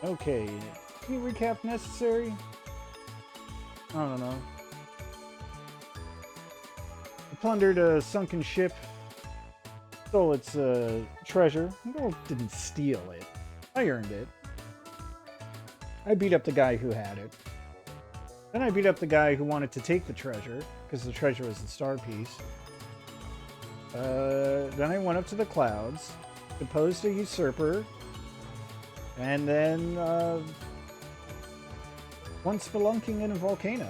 Okay, any recap necessary? I don't know. I plundered a sunken ship, stole its treasure. Well, didn't steal it. I earned it. I beat up the guy who had it. Then I beat up the guy who wanted to take the treasure, because the treasure was the star piece. Then I went up to the clouds, deposed a usurper, and then went spelunking in a volcano.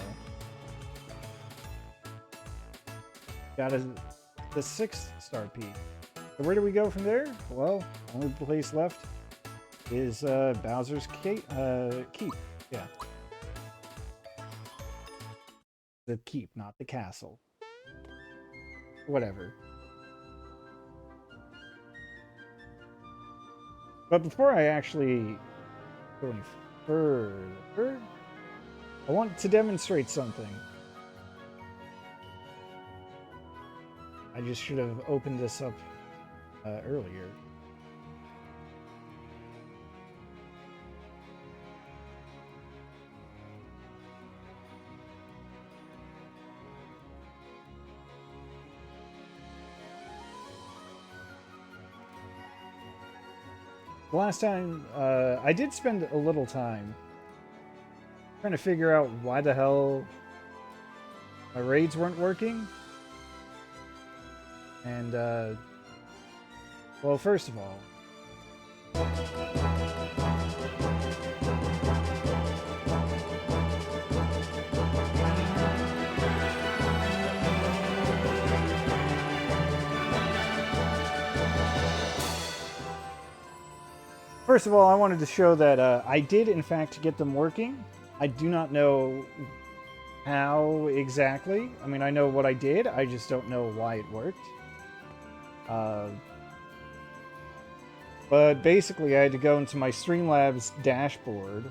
Got the 6th star peak. So where do we go from there? Well, only place left is Bowser's Keep. Yeah. The keep, not the castle. Whatever. But before I actually go any further, I want to demonstrate something. I just should have opened this up earlier. The last time, I did spend a little time trying to figure out why the hell my raids weren't working. And, well, first of all, I wanted to show that I did, in fact, get them working. I do not know how exactly. I mean, I know what I did. I just don't know why it worked. But basically, I had to go into my Streamlabs dashboard,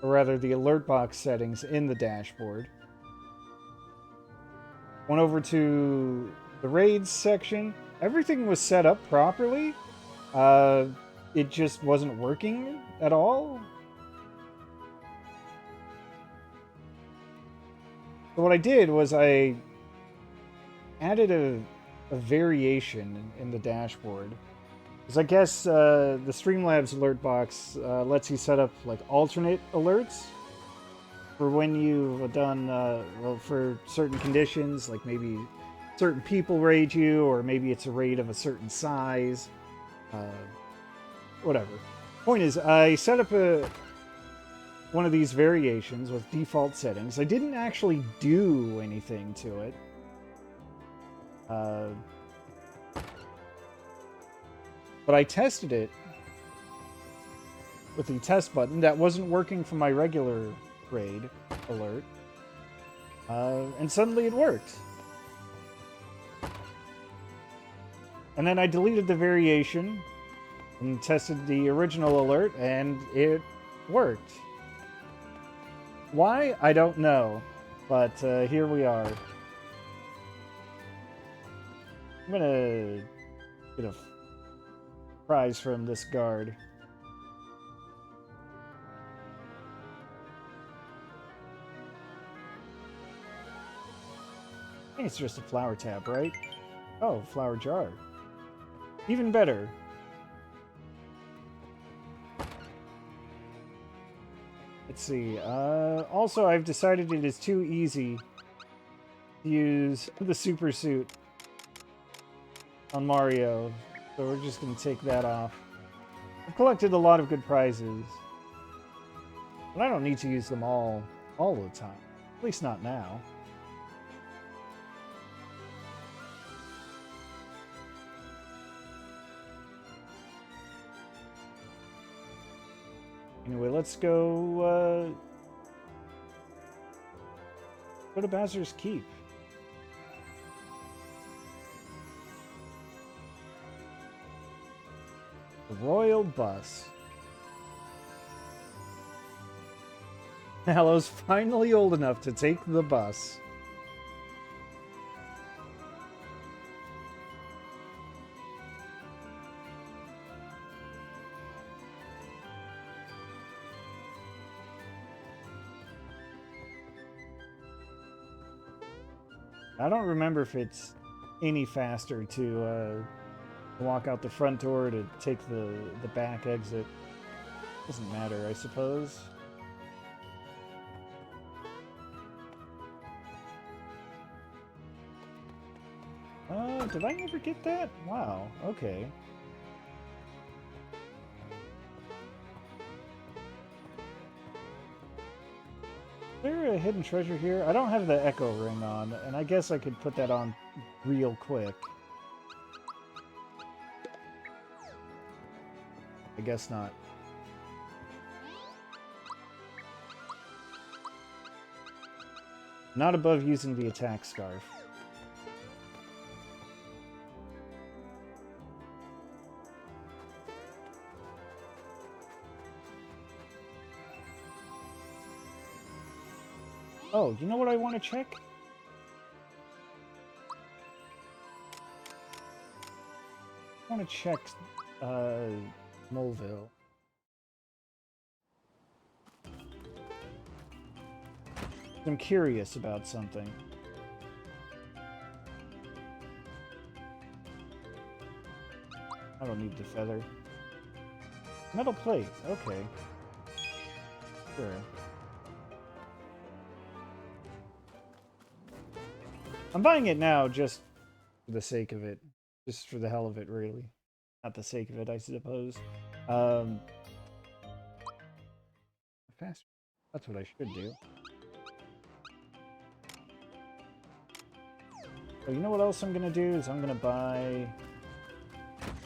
or rather, the alert box settings in the dashboard. Went over to the raids section. Everything was set up properly. It just wasn't working at all. So what I did was I added a variation in the dashboard. Because I guess the Streamlabs alert box lets you set up like alternate alerts for when you've done, well, for certain conditions, like maybe certain people raid you, or maybe it's a raid of a certain size. Whatever. Point is, I set up one of these variations with default settings. I didn't actually do anything to it. But I tested it with the test button that wasn't working for my regular raid alert. And suddenly it worked. And then I deleted the variation and tested the original alert, and it worked. Why? I don't know. But here we are. I'm gonna get a prize from this guard. I think it's just a flower tap, right? Oh, flower jar. Even better. Let's see. Also, I've decided it is too easy to use the super suit on Mario, so we're just going to take that off. I've collected a lot of good prizes, but I don't need to use them all the time. At least not now. Anyway, let's go to Bowser's Keep. The Royal Bus. Hallow's finally old enough to take the bus. I don't remember if it's any faster to walk out the front door to take the back exit. Doesn't matter, I suppose. Did I never get that? Wow, okay. Is there a hidden treasure here? I don't have the echo ring on, and I guess I could put that on real quick. I guess not. Not above using the attack scarf. Oh, you know what I want to check? I want to check Moleville. I'm curious about something. I don't need the feather. Metal plate, okay. Sure. I'm buying it now just for the sake of it. Just for the hell of it, really. Not the sake of it, I suppose. Fast. That's what I should do. Oh, you know what else I'm gonna do? Is I'm gonna buy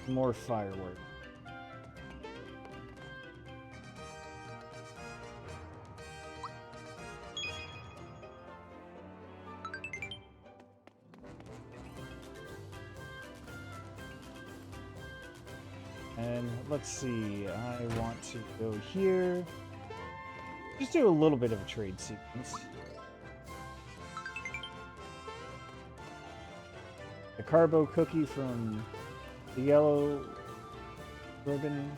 more fireworks. And let's see, I want to go here. Just do a little bit of a trade sequence. The carbo cookie from the yellow ribbon.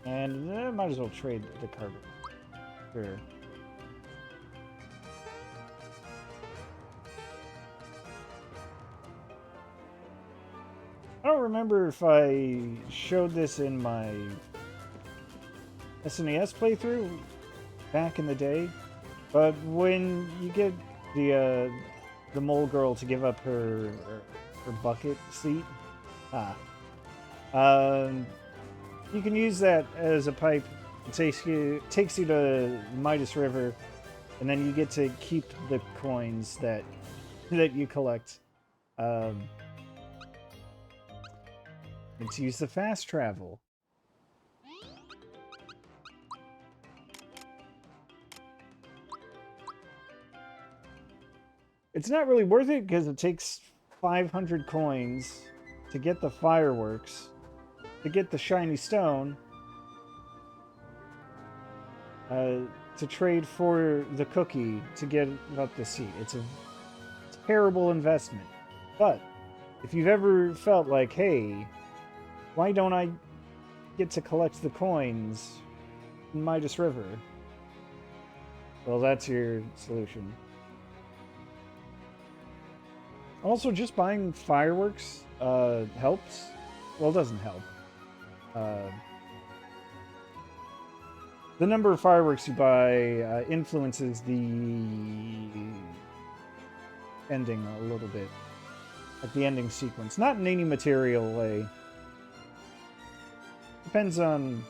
And I might as well trade the carbo. Sure. I don't remember if I showed this in my SNES playthrough back in the day, but when you get the mole girl to give up her bucket seat, you can use that as a pipe. It takes you to Midas River, and then you get to keep the coins that you collect. Let's use the fast travel. It's not really worth it because it takes 500 coins to get the fireworks, to get the shiny stone, to trade for the cookie to get up the seat. It's a terrible investment. But if you've ever felt like, hey, why don't I get to collect the coins in Midas River? Well, that's your solution. Also, just buying fireworks helps. Well, it doesn't help. The number of fireworks you buy influences the ending a little bit. Like the ending sequence. Not in any material way. Depends on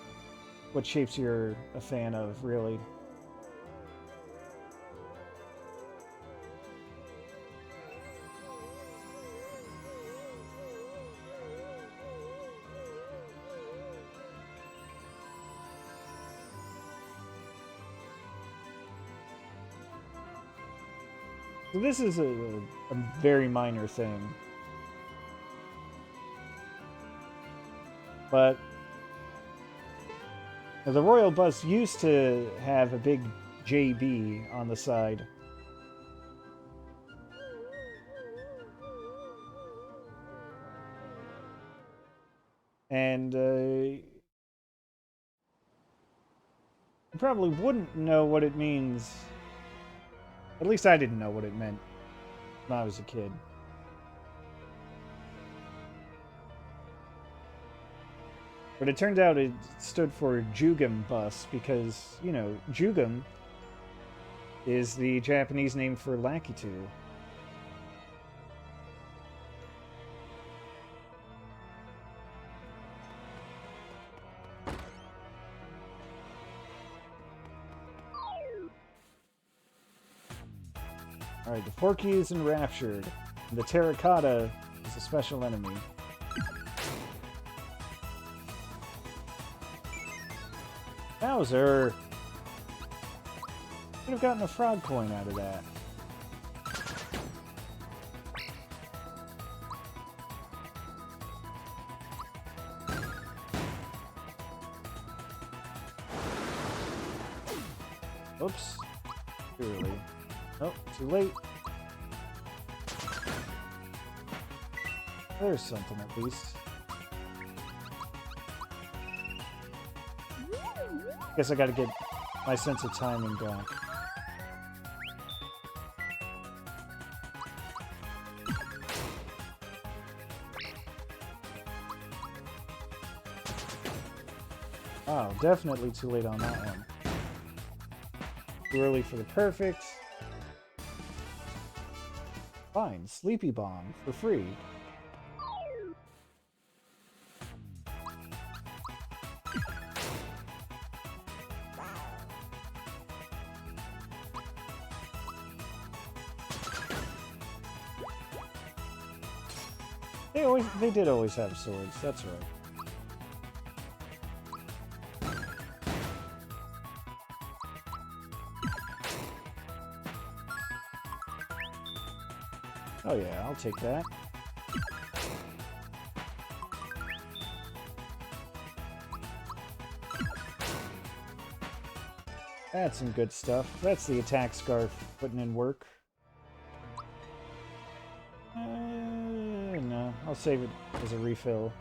what shapes you're a fan of, really. So this is a very minor thing. But the Royal Bus used to have a big JB on the side. And You probably wouldn't know what it means. At least I didn't know what it meant when I was a kid. But it turned out it stood for Jugum Bus because, you know, Jugum is the Japanese name for Lakitu. Alright, the Forky is enraptured. And the Terracotta is a special enemy. Bowser! Could have gotten a frog coin out of that. Oops. Too early. Oh, too late. There's something at least. Guess I gotta get my sense of timing back. Wow, definitely too late on that one. Too early for the perfect. Fine, Sleepy Bomb for free. They did always have swords, that's right. Oh yeah, I'll take that. That's some good stuff. That's the attack scarf putting in work. No, I'll save it as a refill.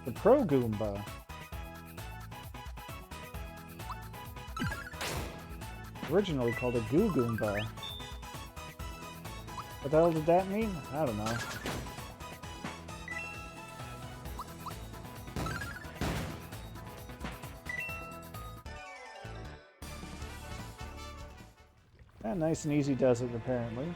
The Pro Goomba. Originally called a Goo Goomba. What the hell did that mean? I don't know. Yeah, nice and easy does it, apparently.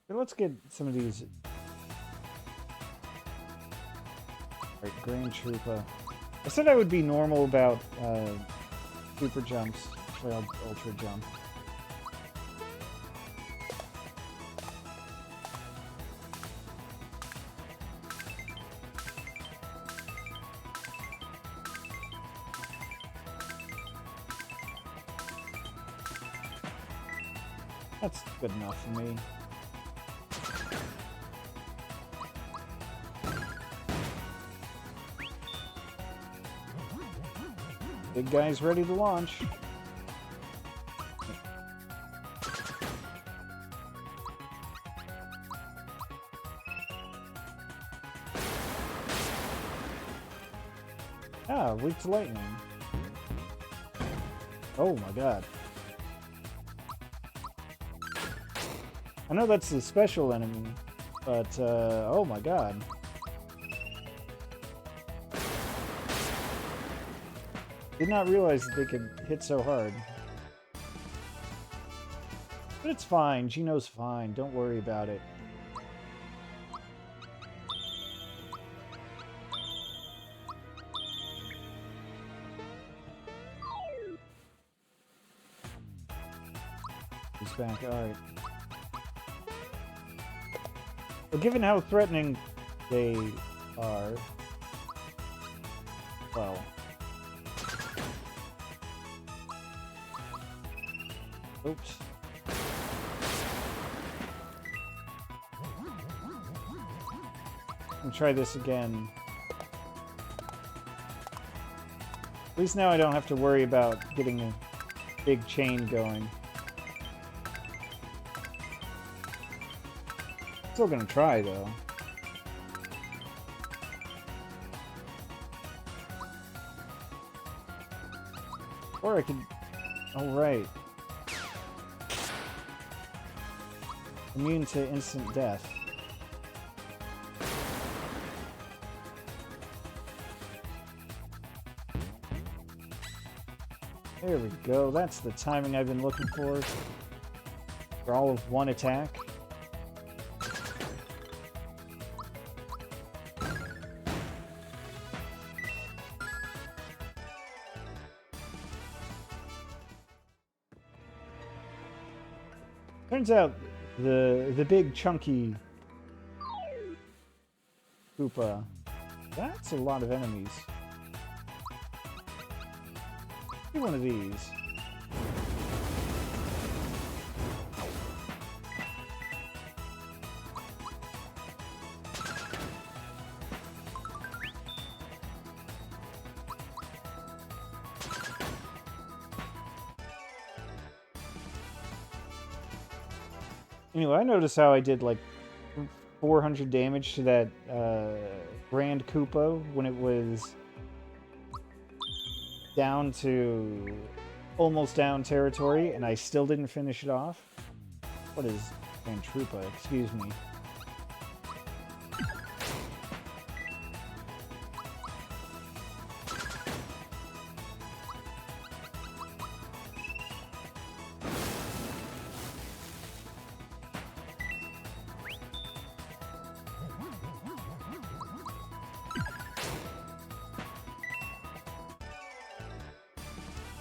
Okay, let's get some of these. Right, Grand Troopa. I said I would be normal about super jumps. Actually, I'll ultra jump. That's good enough for me. Big guy's ready to launch. Ah, weak to lightning. Oh my god. I know that's the special enemy, but oh my god. Did not realize that they could hit so hard. But it's fine. Gino's fine. Don't worry about it. He's back. Alright. Well, given how threatening they are... Well... Oops. I'll try this again. At least now I don't have to worry about getting big chain going. Still gonna try though. Or I could... Oh, right. Immune to instant death. There we go. That's the timing I've been looking for all of one attack. Turns out the big chunky Koopa, that's a lot of enemies. Do one of these. Anyway, I noticed how I did like 400 damage to that Grand Koopa when it was down to almost down territory, and I still didn't finish it off. What is Grand Troopa? Excuse me.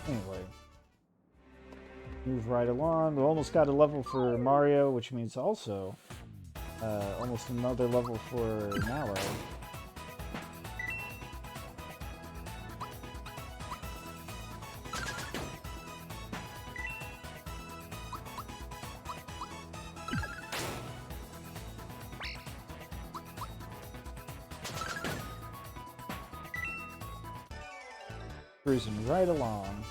Anyway, move right along. We almost got a level for Mario, which means also almost another level for Mallow. Cruising right along.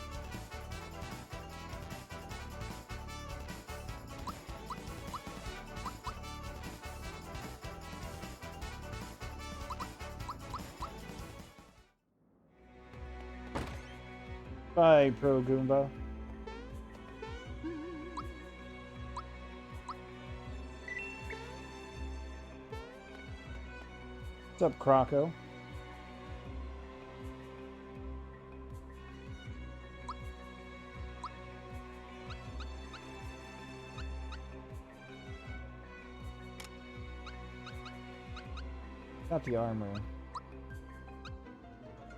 Bye, Pro Goomba. What's up, Croco? Got the armor.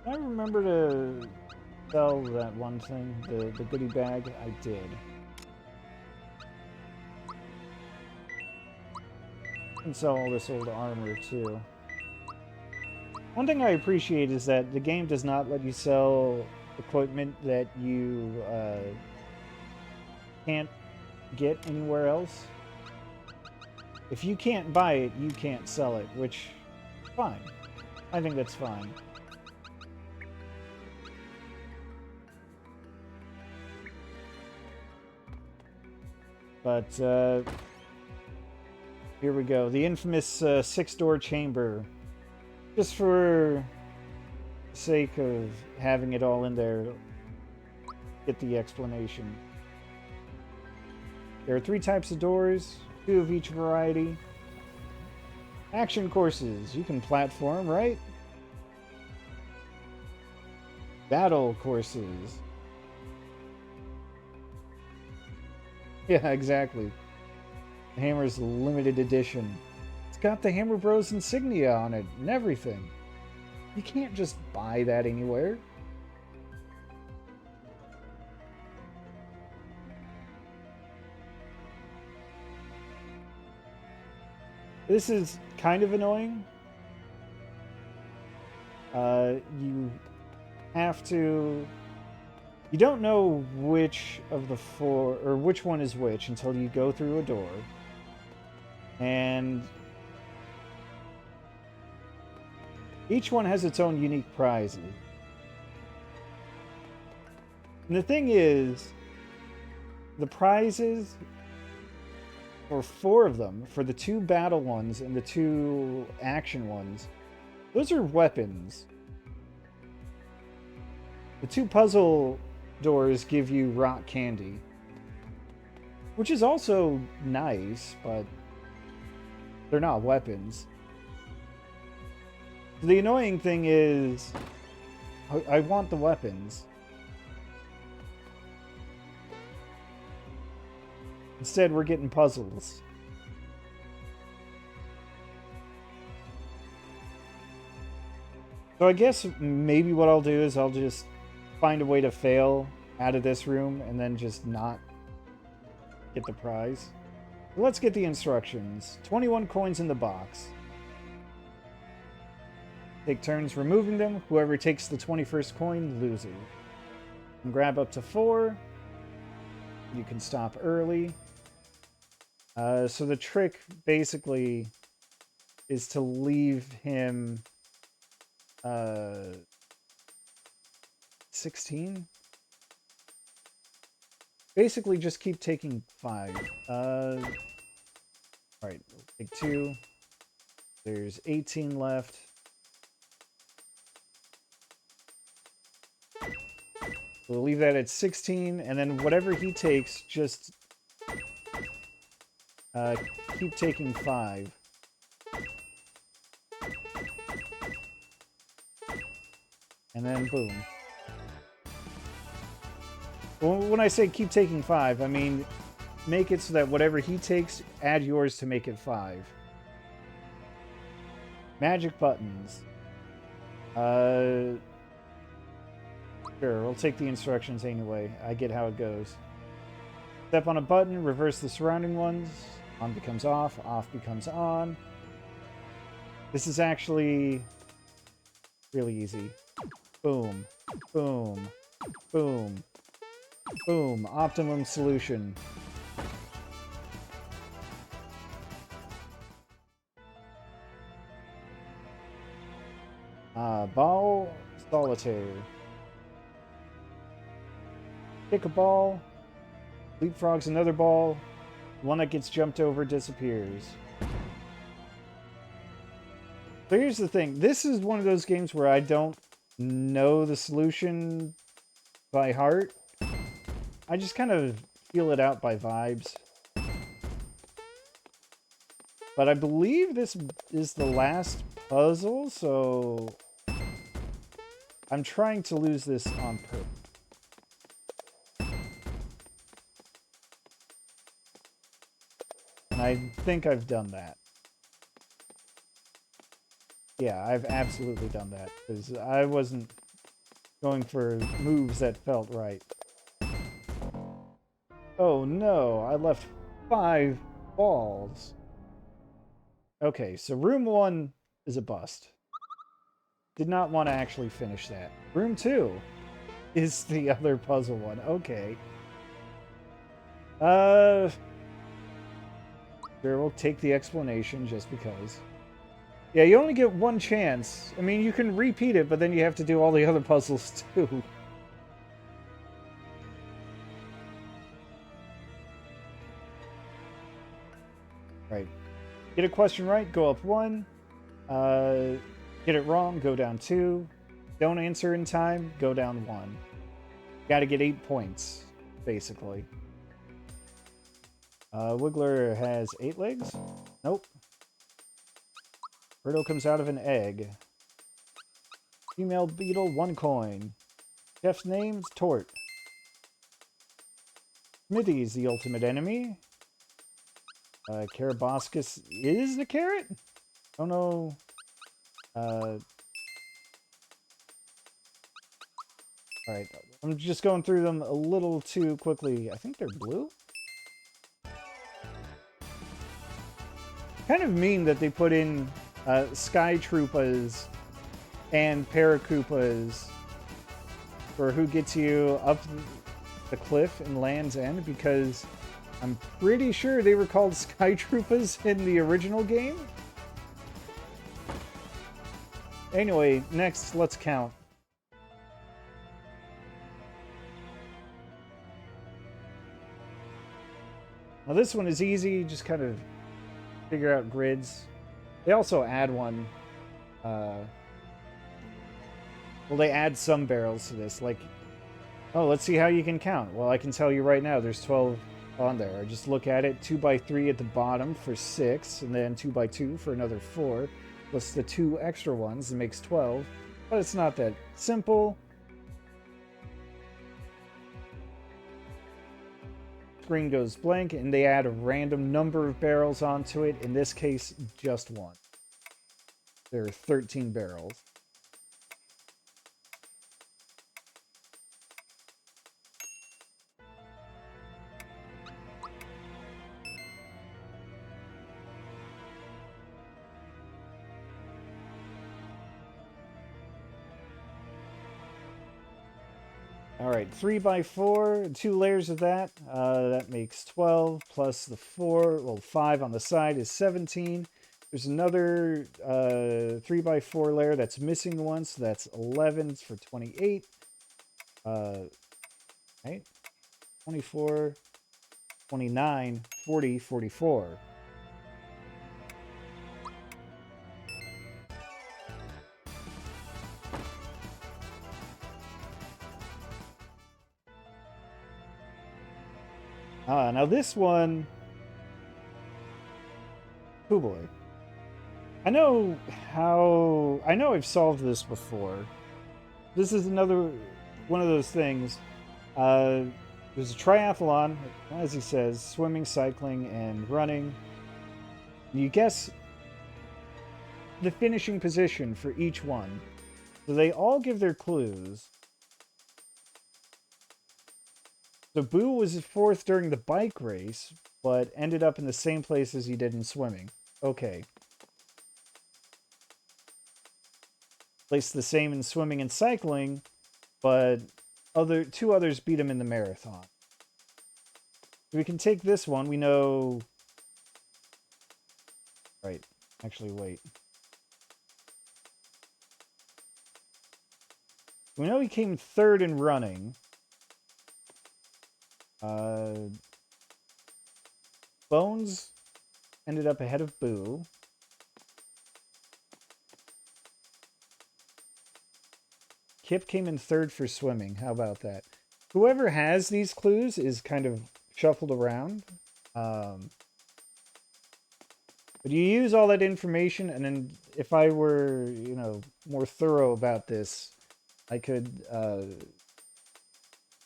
I remember to sell that one thing, the goodie bag. I did. And sell all this old armor too. One thing I appreciate is that the game does not let you sell equipment that you can't get anywhere else. If you can't buy it, you can't sell it, which fine. I think that's fine. But here we go. The infamous 6-door chamber. Just for the sake of having it all in there, get the explanation. There are 3 types of doors, 2 of each variety. Action courses. You can platform, right? Battle courses. Yeah, exactly. The hammer's limited edition. It's got the Hammer Bros insignia on it and everything. You can't just buy that anywhere. This is kind of annoying. You have to... You don't know which of the 4, or which one is which until you go through a door. And each one has its own unique prizes. And the thing is, the prizes for 4 of them, for the 2 battle ones and the 2 action ones, those are weapons. The 2 puzzle doors give you rock candy, which is also nice, but they're not weapons. The annoying thing is, I want the weapons. Instead, we're getting puzzles. So I guess maybe what I'll do is I'll just find a way to fail out of this room and then just not get the prize. Let's get the instructions. 21 coins in the box. Take turns removing them. Whoever takes the 21st coin loses. You can grab up to 4. You can stop early. So the trick basically is to leave him 16. Basically just keep taking 5. Alright, take 2. There's 18 left. We'll leave that at 16, and then whatever he takes, just keep taking 5. And then boom. Well, when I say keep taking 5, I mean make it so that whatever he takes, add yours to make it 5. Magic buttons. Sure, we'll take the instructions anyway. I get how it goes. Step on a button, reverse the surrounding ones. On becomes off becomes on. This is actually really easy. Boom, boom, boom, boom. Optimum solution. Ball solitaire. Kick a ball, leapfrogs another ball, one that gets jumped over disappears. So here's the thing, this is one of those games where I don't know the solution by heart. I just kind of feel it out by vibes. But I believe this is the last puzzle, so I'm trying to lose this on purpose. And I think I've done that. Yeah, I've absolutely done that, because I wasn't going for moves that felt right. Oh no, I left 5 balls. Okay, so room 1 is a bust. Did not want to actually finish that. Room 2 is the other puzzle one. Okay. Sure, we'll take the explanation just because. Yeah, you only get 1 chance. I mean, you can repeat it, but then you have to do all the other puzzles too. Right. Get a question right, go up 1. Get it wrong, go down 2. Don't answer in time, go down 1. Gotta get 8 points, basically. Wiggler has 8 legs? Nope. Birdo comes out of an egg. Female beetle, 1 coin. Chef's name's Tort. Smithy's the ultimate enemy. Caraboscus is the carrot? Don't know. Alright, I'm just going through them a little too quickly. I think they're blue? Kind of mean that they put in Sky Troopas and Paracoopas for who gets you up the cliff in Land's End, because I'm pretty sure they were called Sky Troopas in the original game. Anyway, next, let's count. Now this one is easy, just kind of figure out grids. They also add one. Well, they add some barrels to this. Like, oh, let's see how you can count. Well, I can tell you right now, there's 12 on there. I just look at it, 2x3 at the bottom for 6, and then 2x2 for another 4, plus the 2 extra ones, it makes 12. But it's not that simple. Screen goes blank, and they add a random number of barrels onto it. In this case, just one. There are 13 barrels. All right, 3x4, 2 layers of that. That makes 12 plus the 4. Well, 5 on the side is 17. There's another 3x4 layer that's missing one, so that's 11 for 28. Right? 24, 29, 40, 44. Now this one... Oh boy. I know I've solved this before. This is another one of those things. There's a triathlon, as he says, swimming, cycling, and running. You guess the finishing position for each one. So they all give their clues. So Boo was fourth during the bike race, but ended up in the same place as he did in swimming. Okay. Placed the same in swimming and cycling, but two others beat him in the marathon. We can take this one. We know... Right. Actually, wait. We know he came third in running. Bones ended up ahead of Boo. Kip came in third for swimming. How about that? Whoever has these clues is kind of shuffled around. But you use all that information, and then if I were, more thorough about this, I could,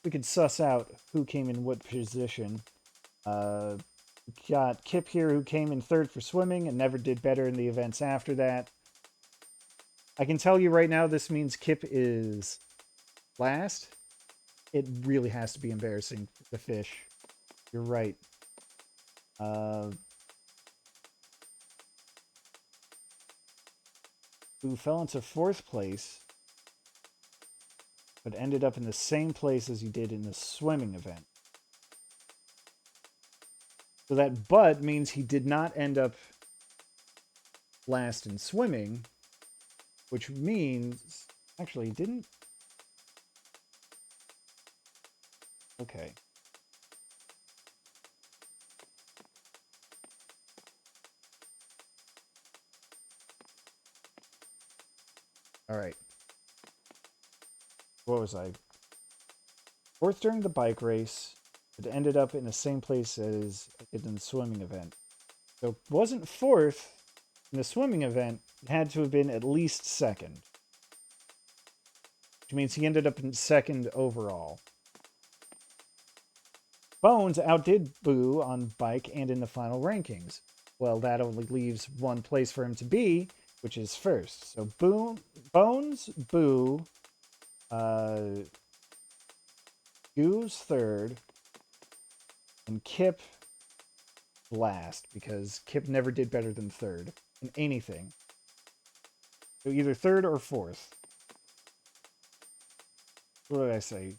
we could suss out who came in what position. Got Kip here, who came in third for swimming and never did better in the events after that. I can tell you right now, this means Kip is last. It really has to be embarrassing for the fish. You're right. Who fell into fourth place, but ended up in the same place as he did in the swimming event. So that but means he did not end up last in swimming, which means... Actually, he didn't... Okay. All right. What was I? Fourth during the bike race. It ended up in the same place as it in the swimming event. So it wasn't fourth in the swimming event. It had to have been at least second. Which means he ended up in second overall. Bones outdid Boo on bike and in the final rankings. Well, that only leaves one place for him to be, which is first. So Bones, Boo, Goo's third, and Kip last, because Kip never did better than third in anything. So either third or fourth. What did I say?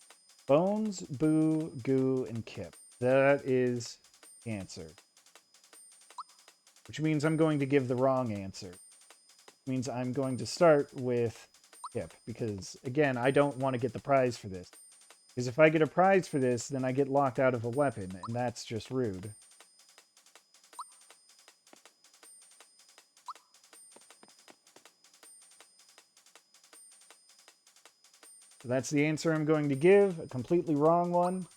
Bones, Boo, Goo, and Kip. That is the answer. Which means I'm going to give the wrong answer. Which means I'm going to start with Kip. Because, again, I don't want to get the prize for this. Because if I get a prize for this, then I get locked out of a weapon. And that's just rude. So that's the answer I'm going to give. A completely wrong one.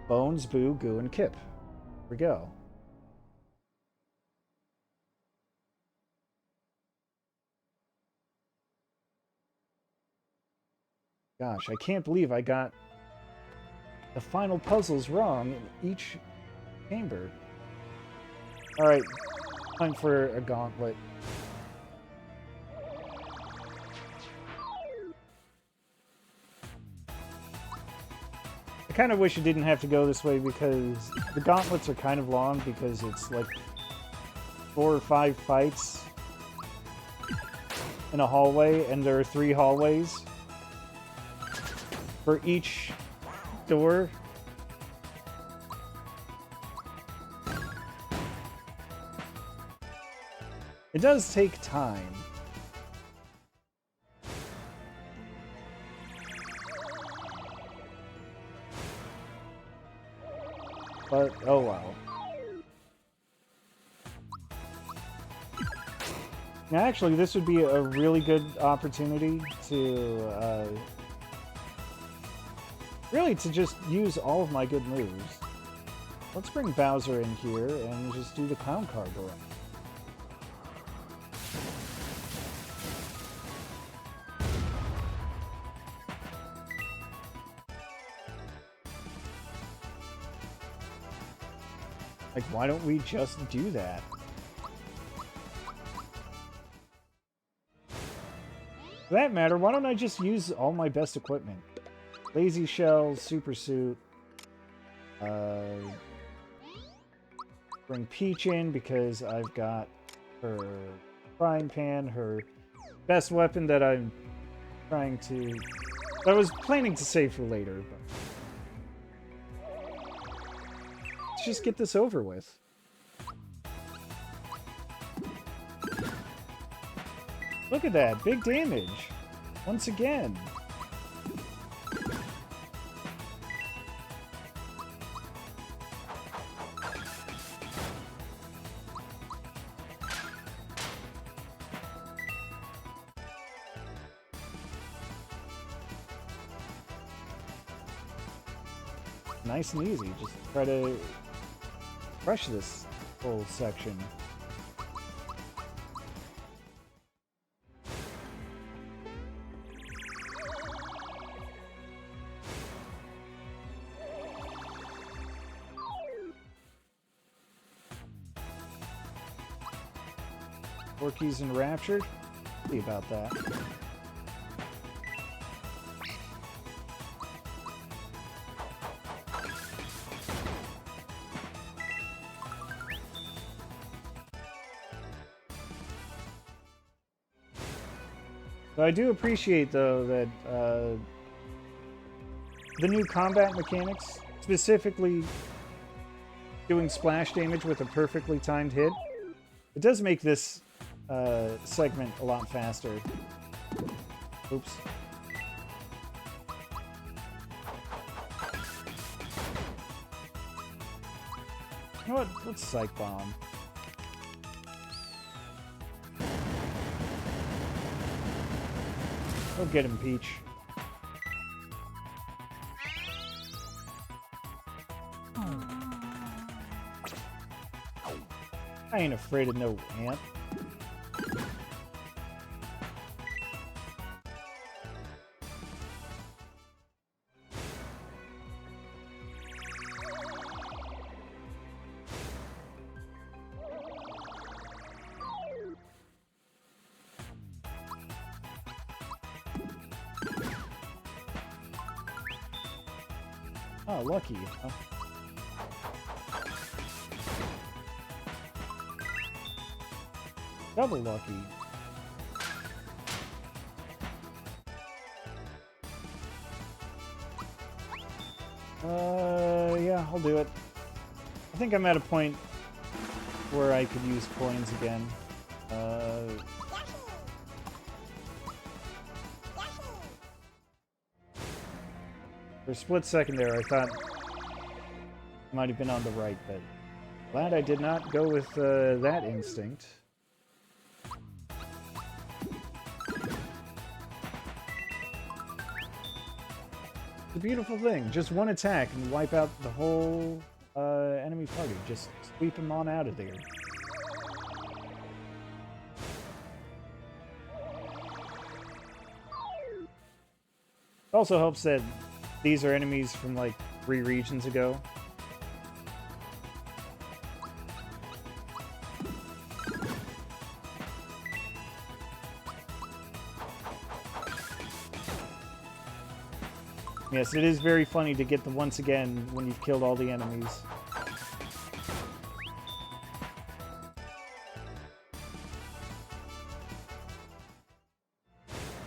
Bones, Boo, Goo, and Kip. Here we go. Gosh, I can't believe I got the final puzzles wrong in each chamber. Alright, time for a gauntlet. I kind of wish it didn't have to go this way because the gauntlets are kind of long because it's like 4 or 5 fights in a hallway, and there are 3 hallways for each door. It does take time. But, oh well. Now, actually, this would be a really good opportunity to, really to just use all of my good moves. Let's bring Bowser in here and just do the clown car door. Like, why don't we just do that? For that matter, why don't I just use all my best equipment? Lazy Shell, Super Suit. Bring Peach in because I've got her frying pan, her best weapon that I'm trying to... I was planning to save for later, but... Let's just get this over with. Look at that, big damage. Once again. Nice and easy. Just try to crush this whole section. Porky's enraptured? See about that. So I do appreciate, though, that the new combat mechanics, specifically doing splash damage with a perfectly timed hit, it does make this segment a lot faster. Oops. You know what? Let's Psych Bomb. Go get him, Peach. I ain't afraid of no ant. Oh, lucky. Oh. Double lucky. Yeah, I'll do it. I think I'm at a point where I could use coins again. For a split second there, I thought I might have been on the right, but glad I did not go with that instinct. a beautiful thing. Just one attack and wipe out the whole enemy party. Just sweep them on out of there. It also helps that these are enemies from like 3 regions ago. Yes, it is very funny to get the once again when you've killed all the enemies.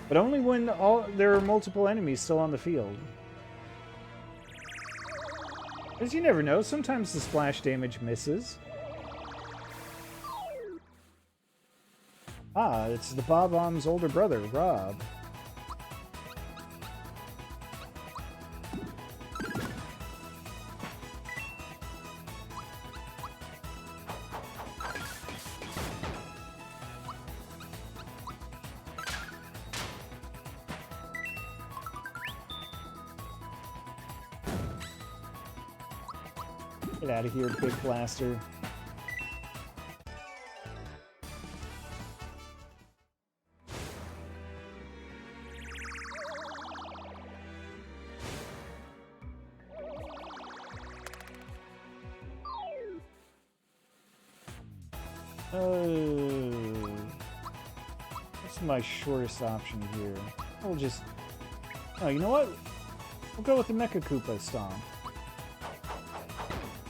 But only when there are multiple enemies still on the field. Because you never know, sometimes the splash damage misses. Ah, it's the Bob-omb's older brother, Rob. Get out of here, big blaster. What's my shortest option here? I'll just... Oh, you know what? We'll go with the Mecha Koopa Stomp.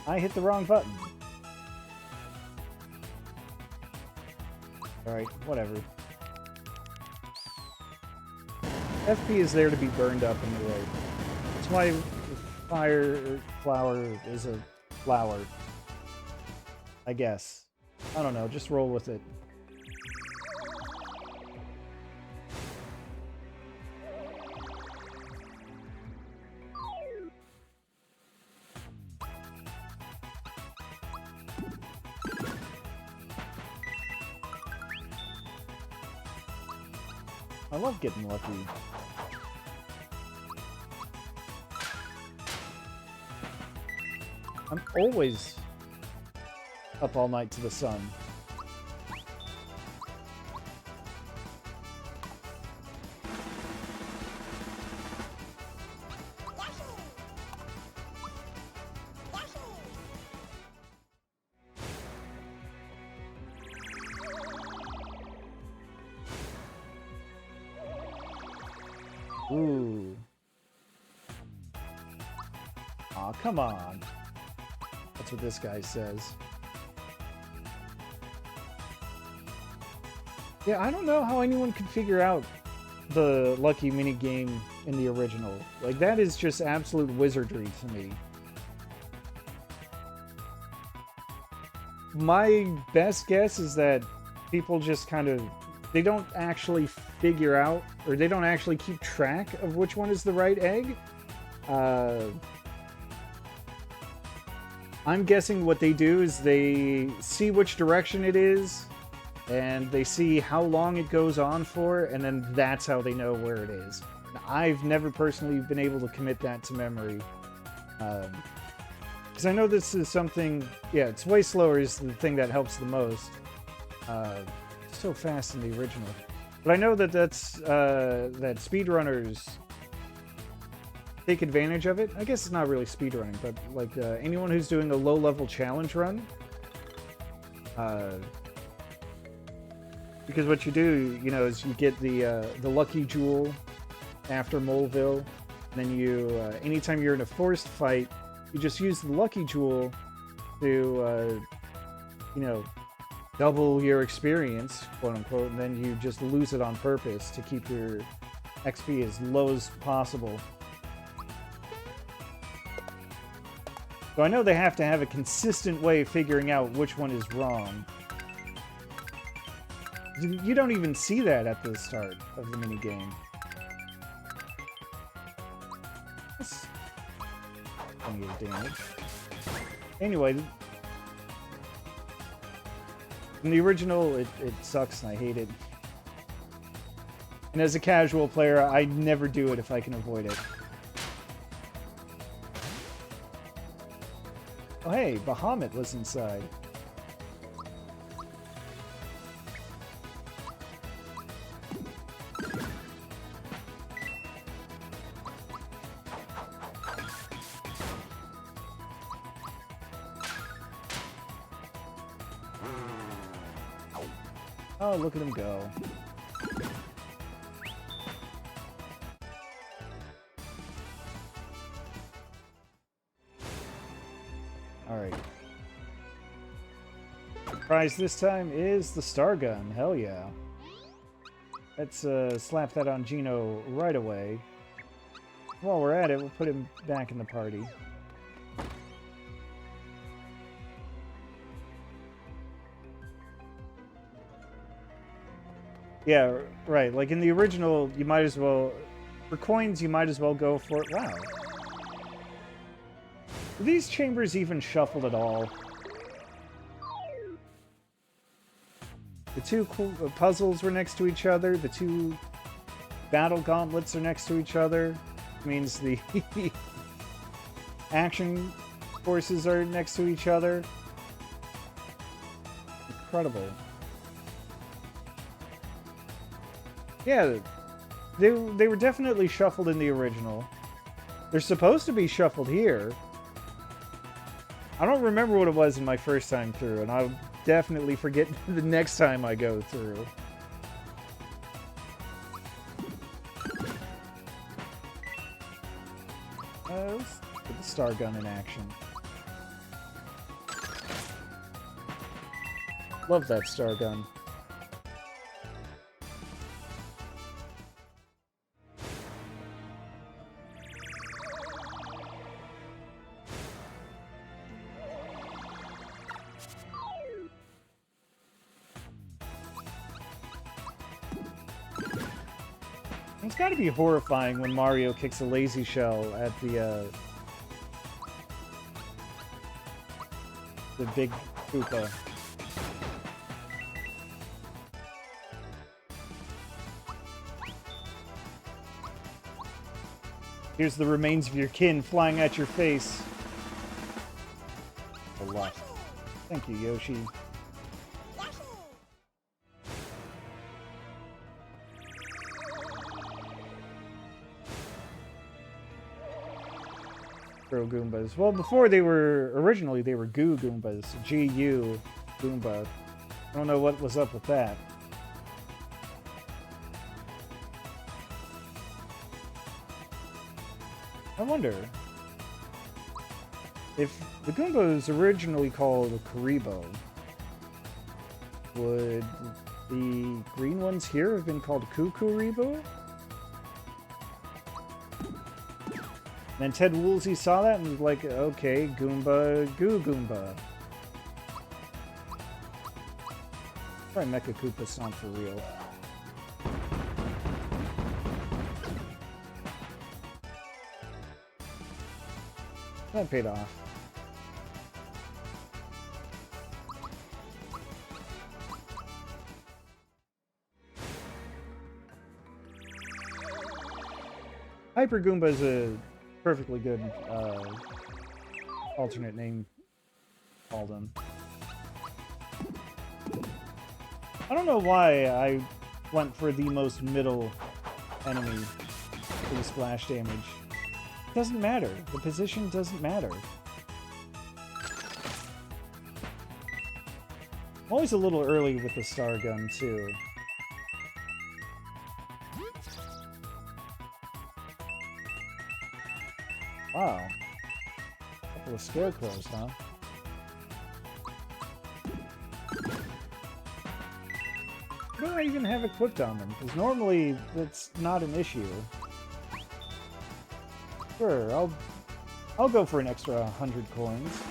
I hit the wrong button. Alright, whatever. FP is there to be burned up in the road. That's why fire flower is a flower. I guess. I don't know, just roll with it. I love getting lucky. I'm always up all night to the sun. Ooh. Aw, come on. That's what this guy says. Yeah, I don't know how anyone could figure out the Lucky minigame in the original. Like, that is just absolute wizardry to me. My best guess is that people just kind of... They don't actually figure out, or they don't actually keep track of which one is the right egg. I'm guessing what they do is they see which direction it is, and they see how long it goes on for, and then that's how they know where it is. I've never personally been able to commit that to memory. Because I know this is something... Yeah, it's way slower is the thing that helps the most. So fast in the original. But I know that that's that speedrunners take advantage of it. I guess it's not really speedrunning, but like anyone who's doing a low-level challenge run, because what you do, you know, is you get the lucky jewel after Moleville, and then you anytime you're in a forced fight, you just use the lucky jewel to you know, double your experience, quote unquote, and then you just lose it on purpose to keep your XP as low as possible. So I know they have to have a consistent way of figuring out which one is wrong. You don't even see that at the start of the minigame. That's plenty of damage. Anyway, in the original, it sucks and I hate it. And as a casual player, I never do it if I can avoid it. Oh, hey, Bahamut was inside. Oh, look at him go. Alright. Prize this time is the Star Gun. Hell yeah. Let's slap that on Gino right away. While we're at it, we'll put him back in the party. Yeah, right. Like in the original, you might as well... For coins, you might as well go for it. Wow. Are these chambers even shuffled at all? The two puzzles were next to each other. The two battle gauntlets are next to each other. It means the action courses are next to each other. Incredible. Yeah, they were definitely shuffled in the original. They're supposed to be shuffled here. I don't remember what it was in my first time through, and I'll definitely forget the next time I go through. Let's put the Star Gun in action. Love that Star Gun. It's gotta be horrifying when Mario kicks a lazy shell at the big Koopa. Here's the remains of your kin flying at your face. A lot. Thank you, Yoshi. Goombas. Well, before originally they were Goo Goombas. G-U Goomba. I don't know what was up with that. I wonder if the Goomba was originally called Karibo, would the green ones here have been called Kukuribo? And then Ted Woolsey saw that and was like, okay, Goomba, Goo Goomba. Probably Mecha Koopa's not for real. That paid off. Hyper Goomba is a perfectly good alternate name called him. I don't know why I went for the most middle enemy for the splash damage. It doesn't matter. The position doesn't matter. I'm always a little early with the Star Gun, too. Wow. A couple of scarecrows, huh? Why do I even have equipped on them? Because normally that's not an issue. Sure, I'll go for an extra 100 coins.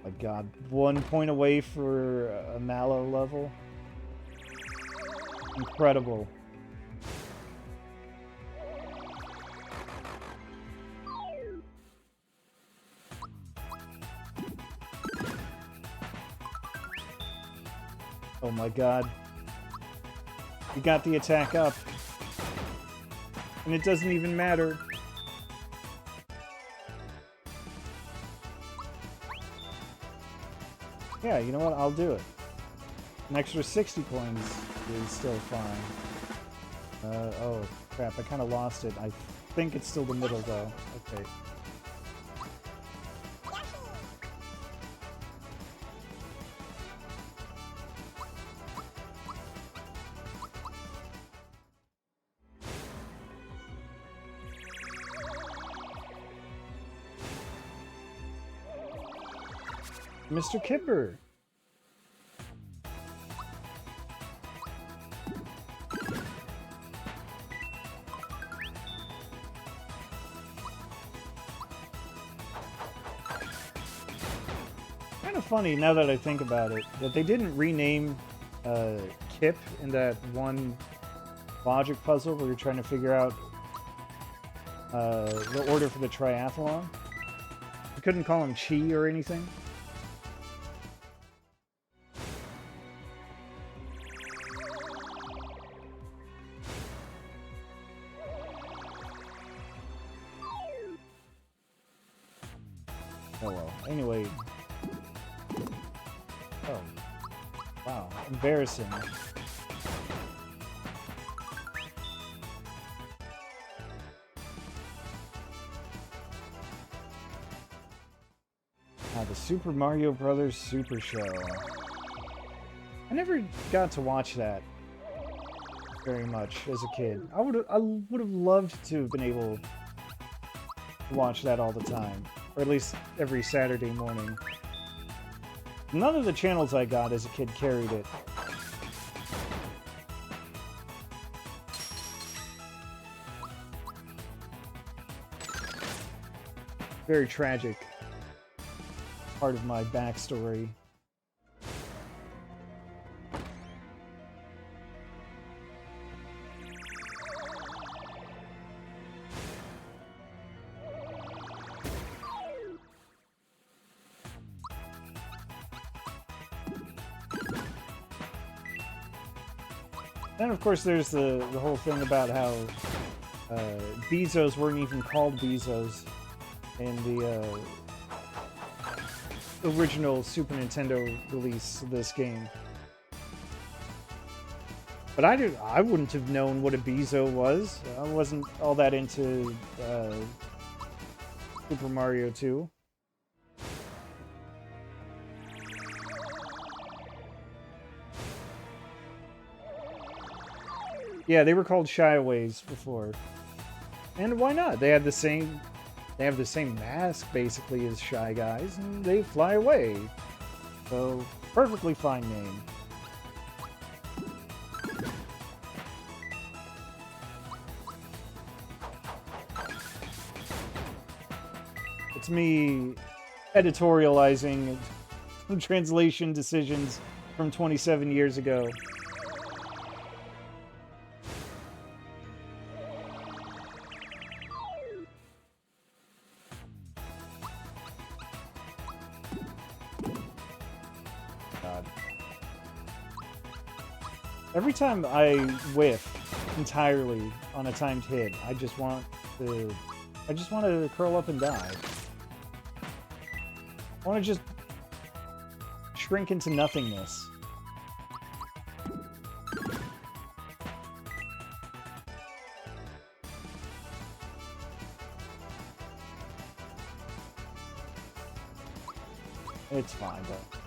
My god, 1 point away for a Mallow level. Incredible. Oh my god. You got the attack up. And it doesn't even matter. Yeah, you know what? I'll do it. An extra 60 coins is still fine. Oh, crap. I kind of lost it. I think it's still the middle, though. Okay. Mr. Kipper. Kind of funny now that I think about it that they didn't rename Kip in that one logic puzzle where you're trying to figure out the order for the triathlon. You couldn't call him Chi or anything. Oh well. Anyway. Oh. Wow. Embarrassing. The Super Mario Brothers Super Show. I never got to watch that very much as a kid. I would have loved to have been able to watch that all the time. Or at least every Saturday morning. None of the channels I got as a kid carried it. Very tragic part of my backstory. Then, of course, there's the whole thing about how Bezos weren't even called Bezos in the original Super Nintendo release of this game. But I wouldn't have known what a Bezo was. I wasn't all that into Super Mario 2. Yeah, they were called Shyaways before. And why not? They have the same mask basically as Shy Guys, and they fly away. So, perfectly fine name. It's me editorializing some translation decisions from 27 years ago. Every time I whiff entirely on a timed hit, I just want to curl up and die. I want to just shrink into nothingness. It's fine, but...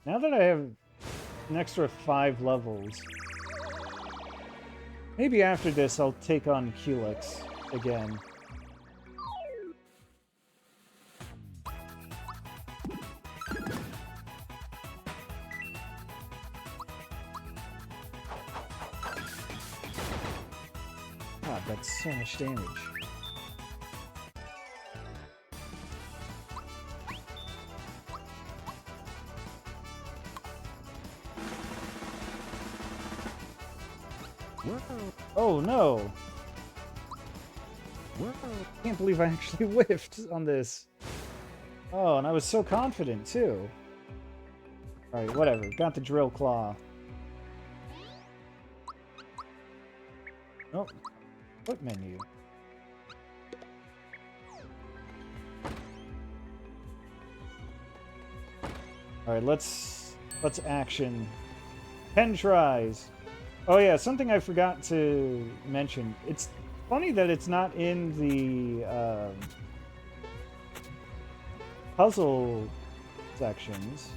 Now that I have an extra 5 levels, maybe after this I'll take on Culex again. God, that's so much damage. Oh no! I can't believe I actually whiffed on this. Oh, and I was so confident too. Alright, whatever. Got the drill claw. Oh, what menu? Alright, let's action. 10 tries. Oh yeah, something I forgot to mention. It's funny that it's not in the puzzle sections.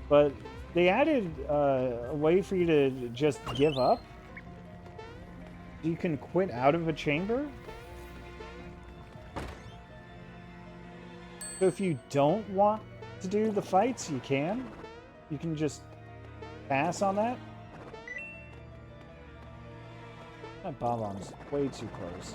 But they added a way for you to just give up. You can quit out of a chamber. So if you don't want to do the fights, you can. You can just pass on that. That bomb-bomb's way too close.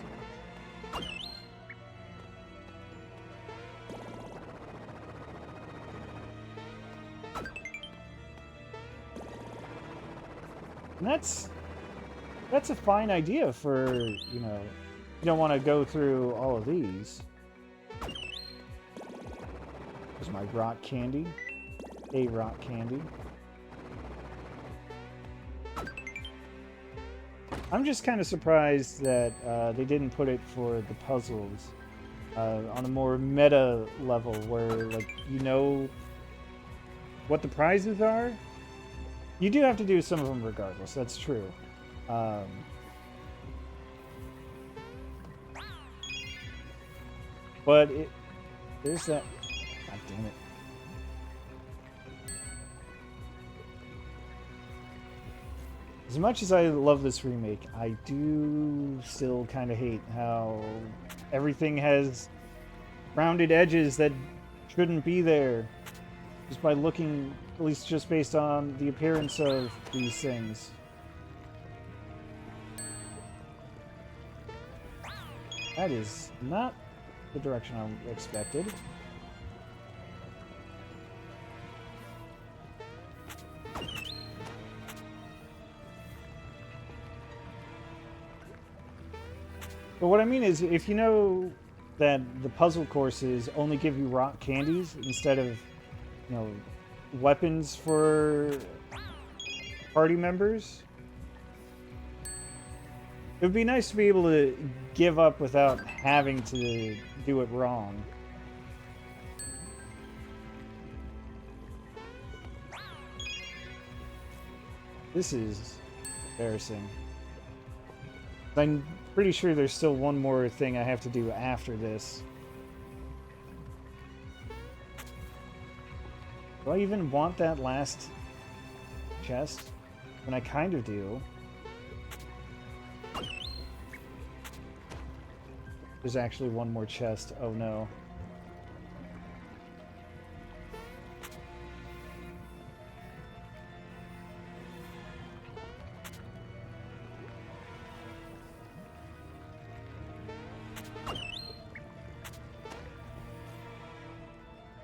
And that's a fine idea for, you know, you don't want to go through all of these. There's my rock candy. A rock candy. I'm just kind of surprised that they didn't put it for the puzzles on a more meta level where, like, you know what the prizes are. You do have to do some of them regardless, that's true. But there's that... God damn it. As much as I love this remake, I do still kind of hate how everything has rounded edges that shouldn't be there. Just by looking, at least just based on the appearance of these things. That is not the direction I expected. But what I mean is, if you know that the puzzle courses only give you rock candies instead of, you know, weapons for party members, it would be nice to be able to give up without having to do it wrong. This is embarrassing. I'm pretty sure there's still one more thing I have to do after this. Do I even want that last chest? And I kind of do. There's actually one more chest. Oh no.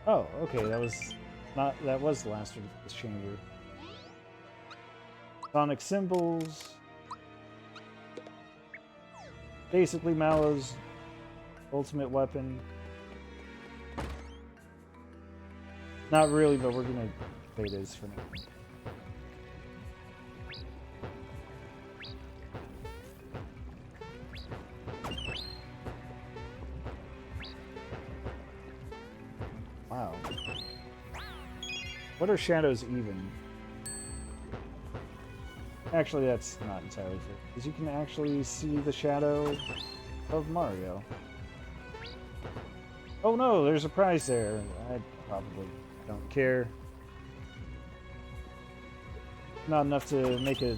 Oh, okay, that was the last of this chamber. Sonic symbols. Basically Mallow's ultimate weapon. Not really, but we're gonna say it is for now. Wow. What are shadows even? Actually, that's not entirely fair, because you can actually see the shadow of Mario. Oh no, there's a prize there. I probably don't care. Not enough to make a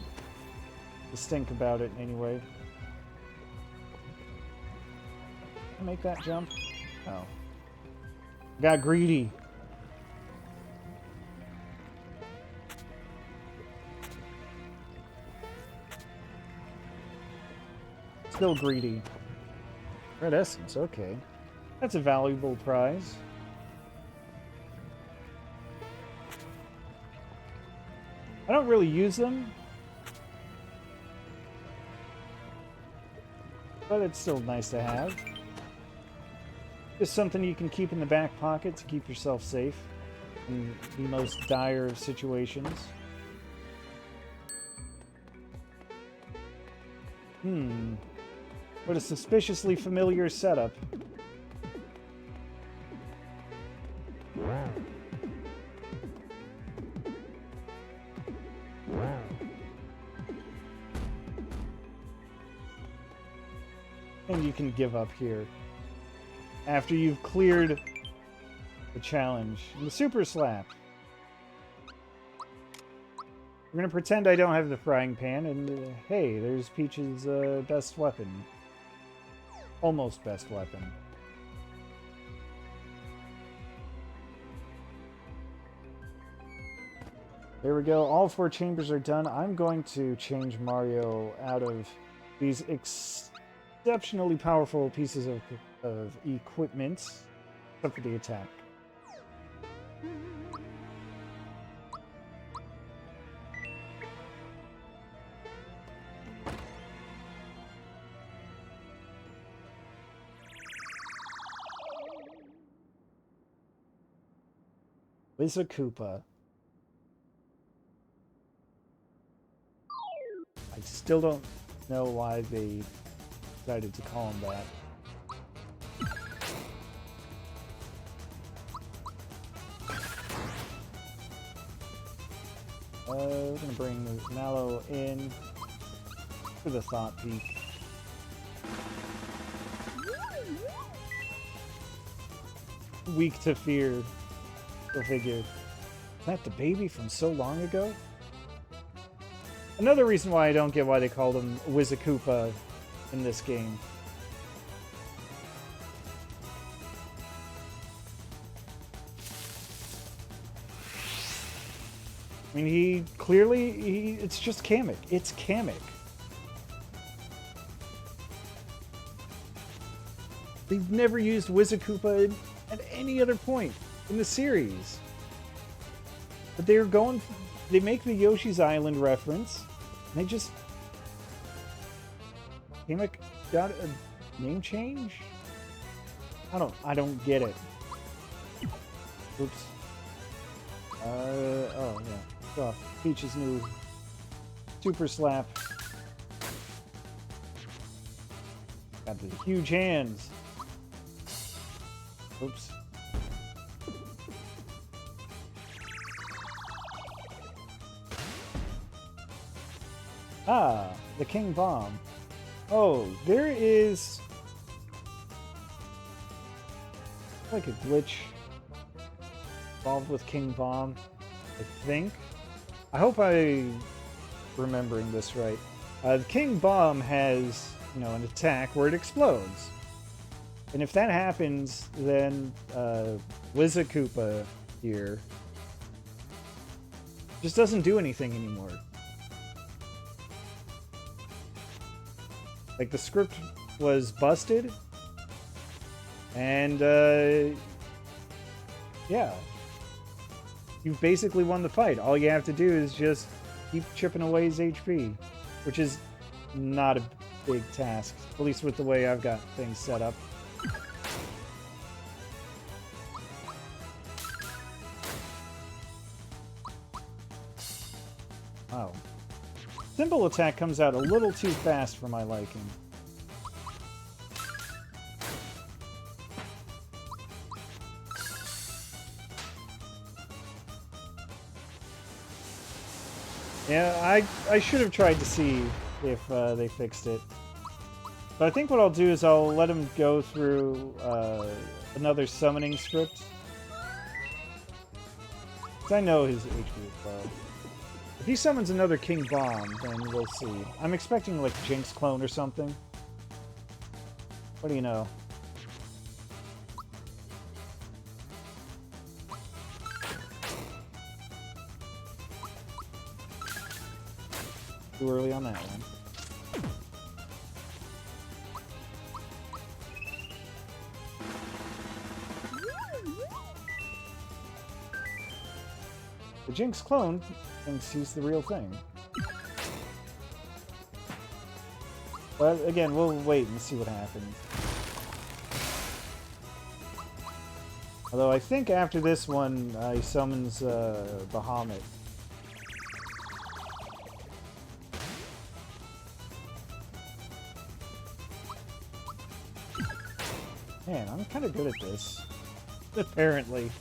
stink about it anyway. Can I make that jump? No. Got greedy. Still greedy. Red essence, okay. That's a valuable prize. I don't really use them, but it's still nice to have. Just something you can keep in the back pocket to keep yourself safe in the most dire of situations. What a suspiciously familiar setup. And you can give up here after you've cleared the challenge. And the super slap. We're gonna pretend I don't have the frying pan, and hey, there's Peach's best weapon. Almost best weapon. There we go. All 4 chambers are done. I'm going to change Mario out of these exceptionally powerful pieces of equipment, except for the attack. Koopa. I still don't know why they decided to call him that. We're gonna bring Mallow in for the thought peak. Weak to fear. Go figure. Is that the baby from so long ago? Another reason why I don't get why they called him Koopa in this game. I mean, it's just Kamek. It's Kamek. They've never used Koopa at any other point in the series. But they make the Yoshi's Island reference, and they just... Kamek got a name change? I don't get it. Oops. Oh, yeah. Oh, Peach's new super slap. Got the huge hands. Oops. Ah, the King Bomb. Oh, there is like a glitch involved with King Bomb, I think. I hope I'm remembering this right. The King Bomb has, an attack where it explodes. And if that happens, then Koopa here just doesn't do anything anymore. Like, the script was busted, and, yeah. You've basically won the fight. All you have to do is just keep chipping away his HP, which is not a big task, at least with the way I've got things set up. Wow. Simple attack comes out a little too fast for my liking. Yeah, I should have tried to see if they fixed it. But I think what I'll do is I'll let him go through another summoning script. Because I know his HP is low. If he summons another King Bomb, then we'll see. I'm expecting, like, Jinx clone or something. What do you know? Too early on that one. The Jinx clone thinks he's the real thing. But again, we'll wait and see what happens. Although I think after this one, he summons Bahamut. Man, I'm kind of good at this. Apparently.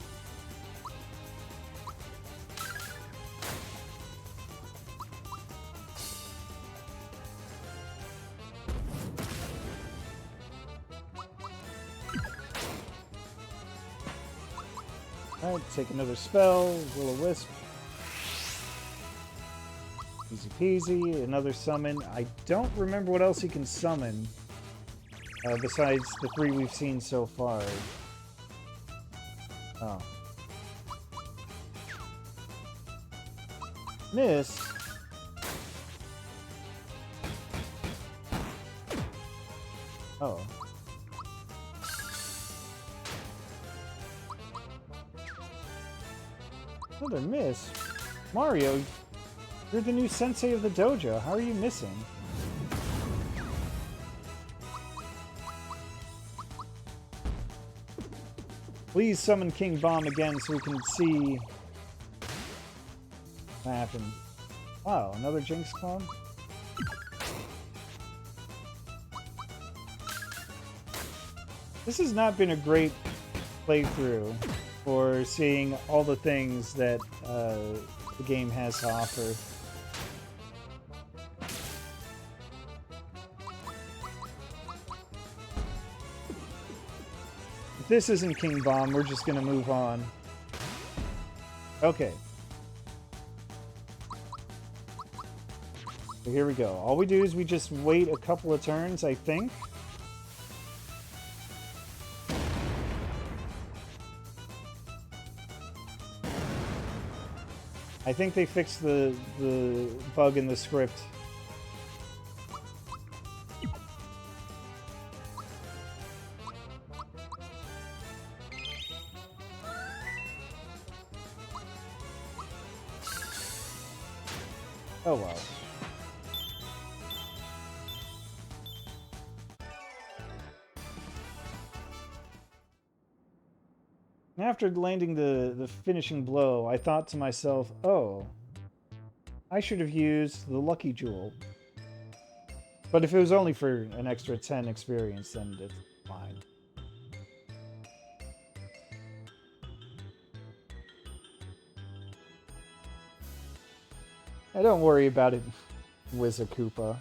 Alright, take another spell, Will-O-Wisp. Easy peasy, another summon. I don't remember what else he can summon, besides the 3 we've seen so far. Oh. Miss? Oh. Another miss? Mario, you're the new sensei of the dojo. How are you missing? Please summon King Bomb again so we can see what happened. Wow, another Jinx clone? This has not been a great playthrough for seeing all the things that the game has to offer. If this isn't King Bomb, we're just gonna move on. Okay. So here we go. All we do is we just wait a couple of turns, I think. I think they fixed the bug in the script. Oh well. After landing the finishing blow, I thought to myself, oh, I should have used the Lucky Jewel. But if it was only for an extra 10 experience, then it's fine. Don't worry about it, Wizakoopa.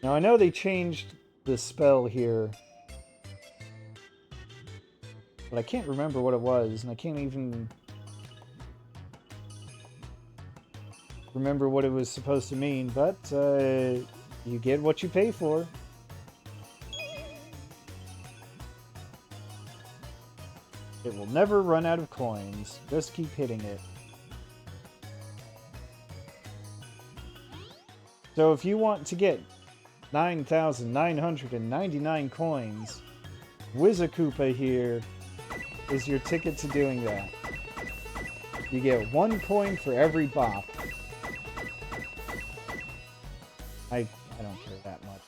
Now, I know they changed the spell here, but I can't remember what it was, and I can't even remember what it was supposed to mean, but you get what you pay for. It will never run out of coins. Just keep hitting it. So if you want to get 9,999 coins, Wizakoopa here is your ticket to doing that. You get 1 coin for every bop. I don't care that much.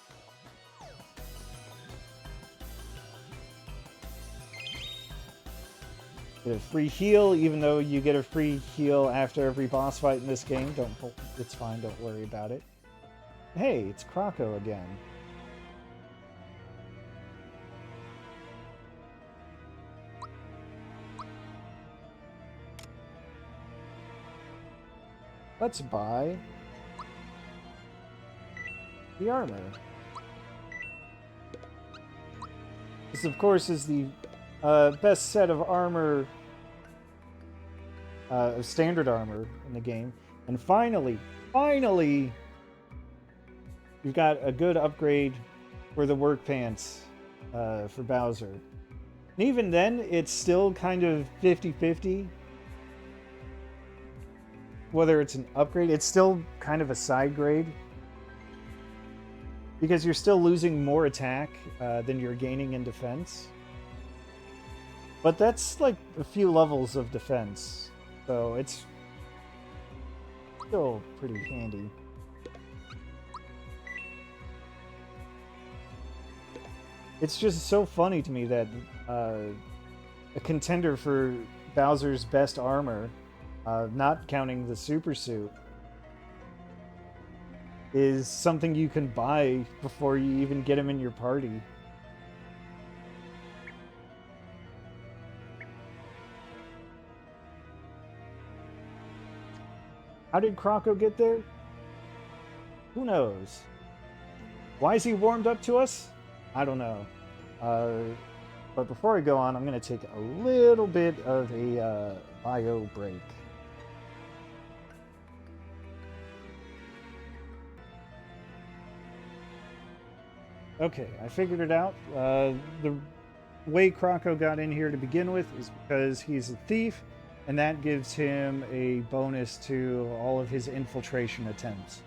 Get a free heal, even though you get a free heal after every boss fight in this game. It's fine, don't worry about it. Hey, it's Croco again. Let's buy the armor. This, of course, is the best set of armor, of standard armor in the game. And finally, you've got a good upgrade for the work pants for Bowser. And even then, it's still kind of 50-50. Whether it's an upgrade, it's still kind of a side grade. Because you're still losing more attack than you're gaining in defense. But that's like a few levels of defense. So it's still pretty handy. It's just so funny to me that a contender for Bowser's best armor, not counting the super suit, is something you can buy before you even get him in your party. How did Croco get there? Who knows? Why is he warmed up to us? I don't know. But before I go on, I'm going to take a little bit of a bio break. Okay, I figured it out. The way Croco got in here to begin with is because he's a thief, and that gives him a bonus to all of his infiltration attempts.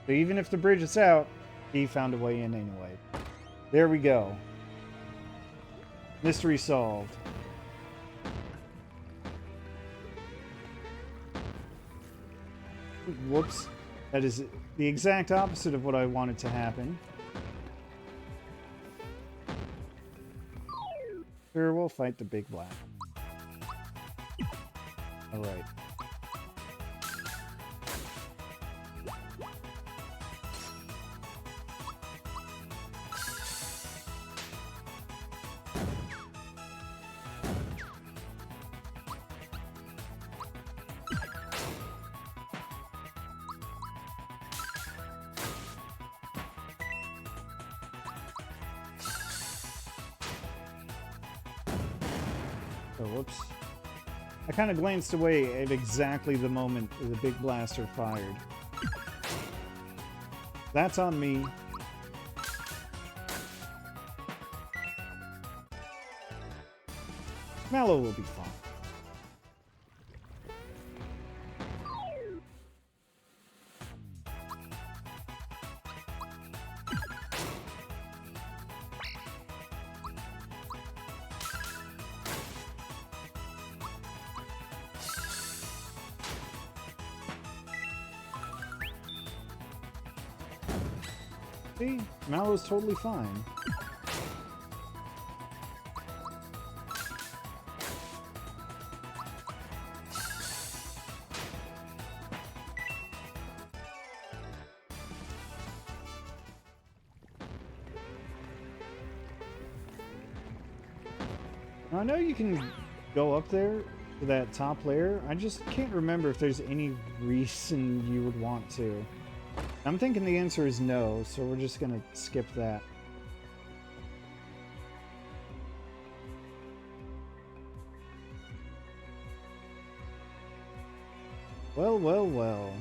So even if the bridge is out, he found a way in anyway. There we go. Mystery solved. Whoops. That is the exact opposite of what I wanted to happen. Sure, we'll fight the big black. Alright. Oh, whoops. I kind of glanced away at exactly the moment the big blaster fired. That's on me. Mallow will be fine. See? Mallow's totally fine. Now, I know you can go up there to that top layer. I just can't remember if there's any reason you would want to. I'm thinking the answer is no, so we're just gonna skip that. Well, well, well.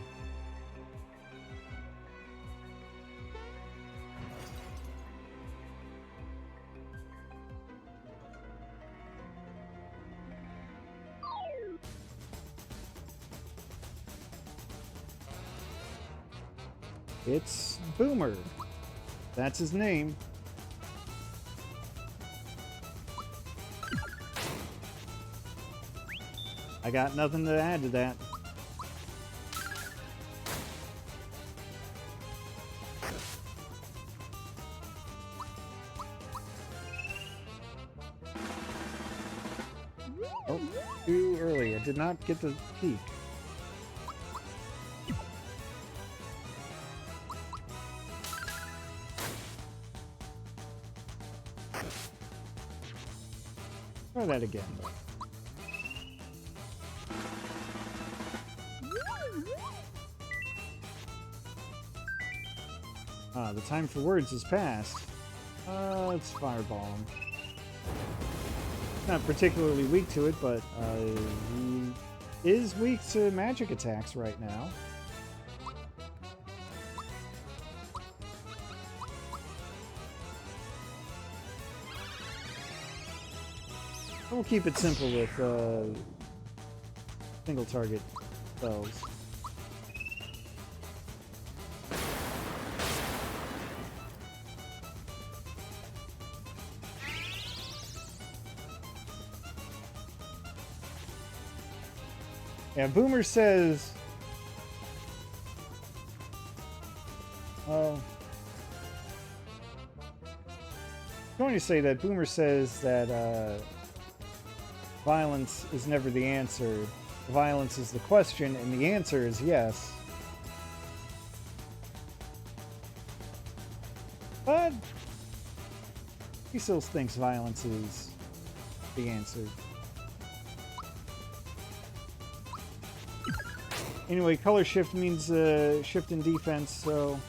It's Boomer. That's his name. I got nothing to add to that. Oh, too early. I did not get the peak. Try that again. Ah, the time for words has passed. Let's fireball him. Not particularly weak to it, but he is weak to magic attacks right now. We'll keep it simple with single target spells. Yeah, Boomer says I'm going to say that Boomer says that violence is never the answer. Violence is the question, and the answer is yes. But he still thinks violence is the answer. Anyway, color shift means shift in defense, so...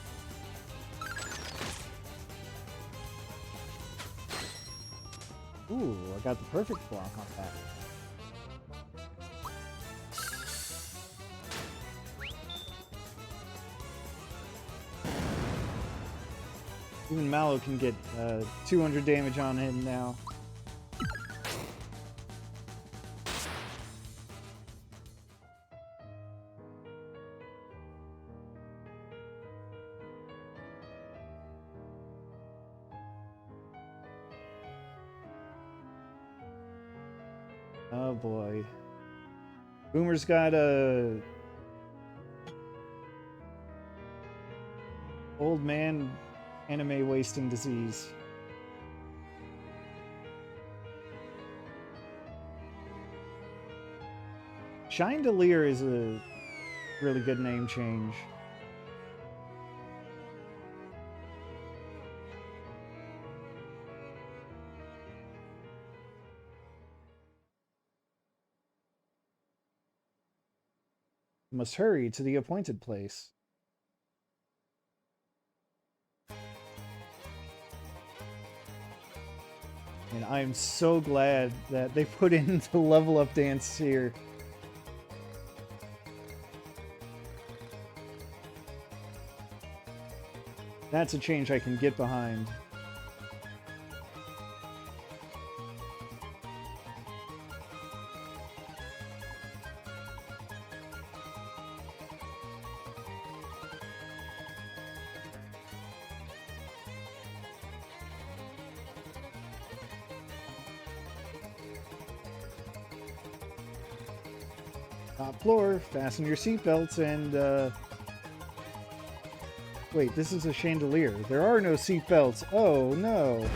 Ooh, I got the perfect block on that. Even Mallow can get 200 damage on him now. Oh boy. Boomer's got a old man anime wasting disease. Chandelier is a really good name change. Must hurry to the appointed place. And I'm so glad that they put in the level up dance here. That's a change I can get behind. Top floor, fasten your seatbelts and, Wait, this is a chandelier. There are no seatbelts. Oh, no.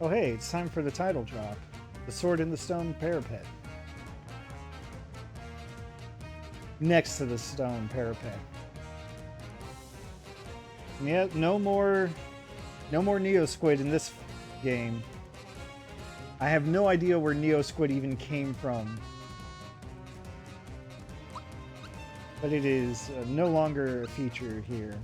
Oh, hey, it's time for the title drop. The Sword in the Stone Parapet. Next to the stone parapet. Yeah, no more Neo Squid in this game. I have no idea where Neo Squid even came from. But it is no longer a feature here.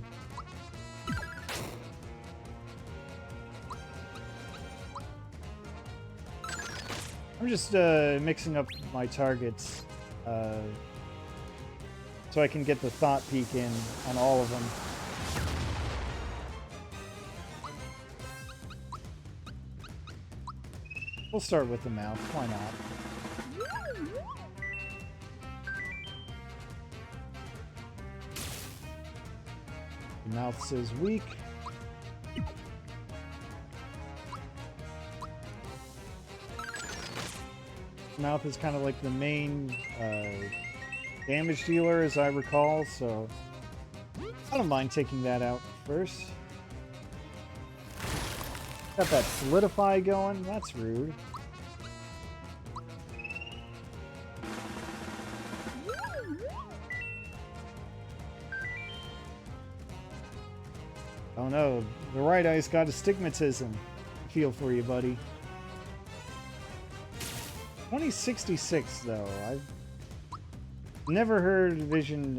I'm just mixing up my targets so I can get the thought peek in on all of them. We'll start with the mouth, why not? The mouth says weak. Mouth is kind of like the main damage dealer, as I recall, so I don't mind taking that out first. Got that solidify going, that's rude. Oh no, the right eye's got astigmatism. Feel for you, buddy. 2066 though, I've never heard Vision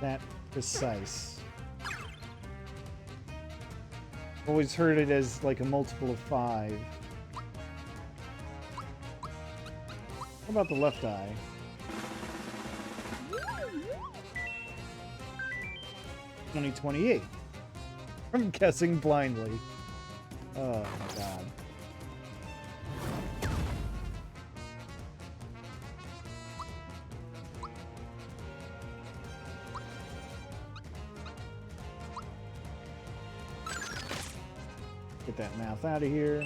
that precise. Always heard it as like a multiple of 5. How about the left eye? $2028. I'm guessing blindly. Oh my god. Get that mouth out of here.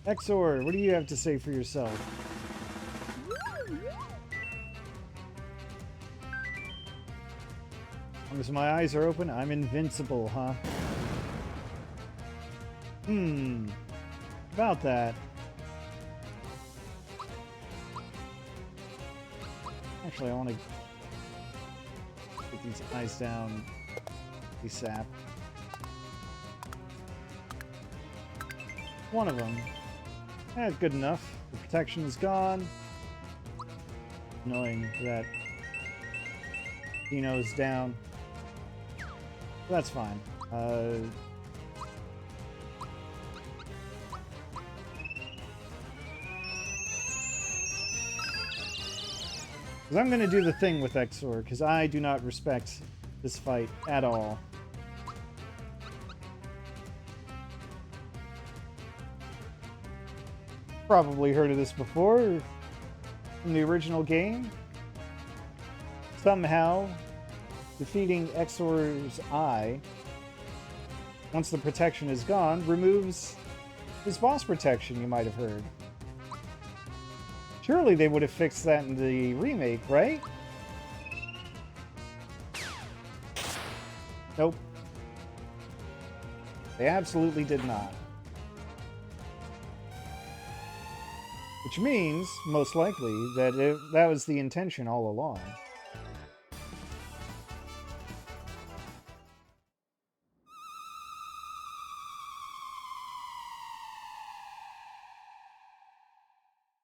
Exor, what do you have to say for yourself? As long as my eyes are open, I'm invincible, huh? About that. Actually, I want to get these eyes down ASAP. One of them. That's good enough. The protection is gone. Annoying that Dino's down. That's fine. Because I'm going to do the thing with Exor, because I do not respect this fight at all. Probably heard of this before in the original game. Somehow, defeating Exor's eye, once the protection is gone, removes his boss protection, you might have heard. Surely they would have fixed that in the remake, right? Nope. They absolutely did not. Which means, most likely, that that was the intention all along.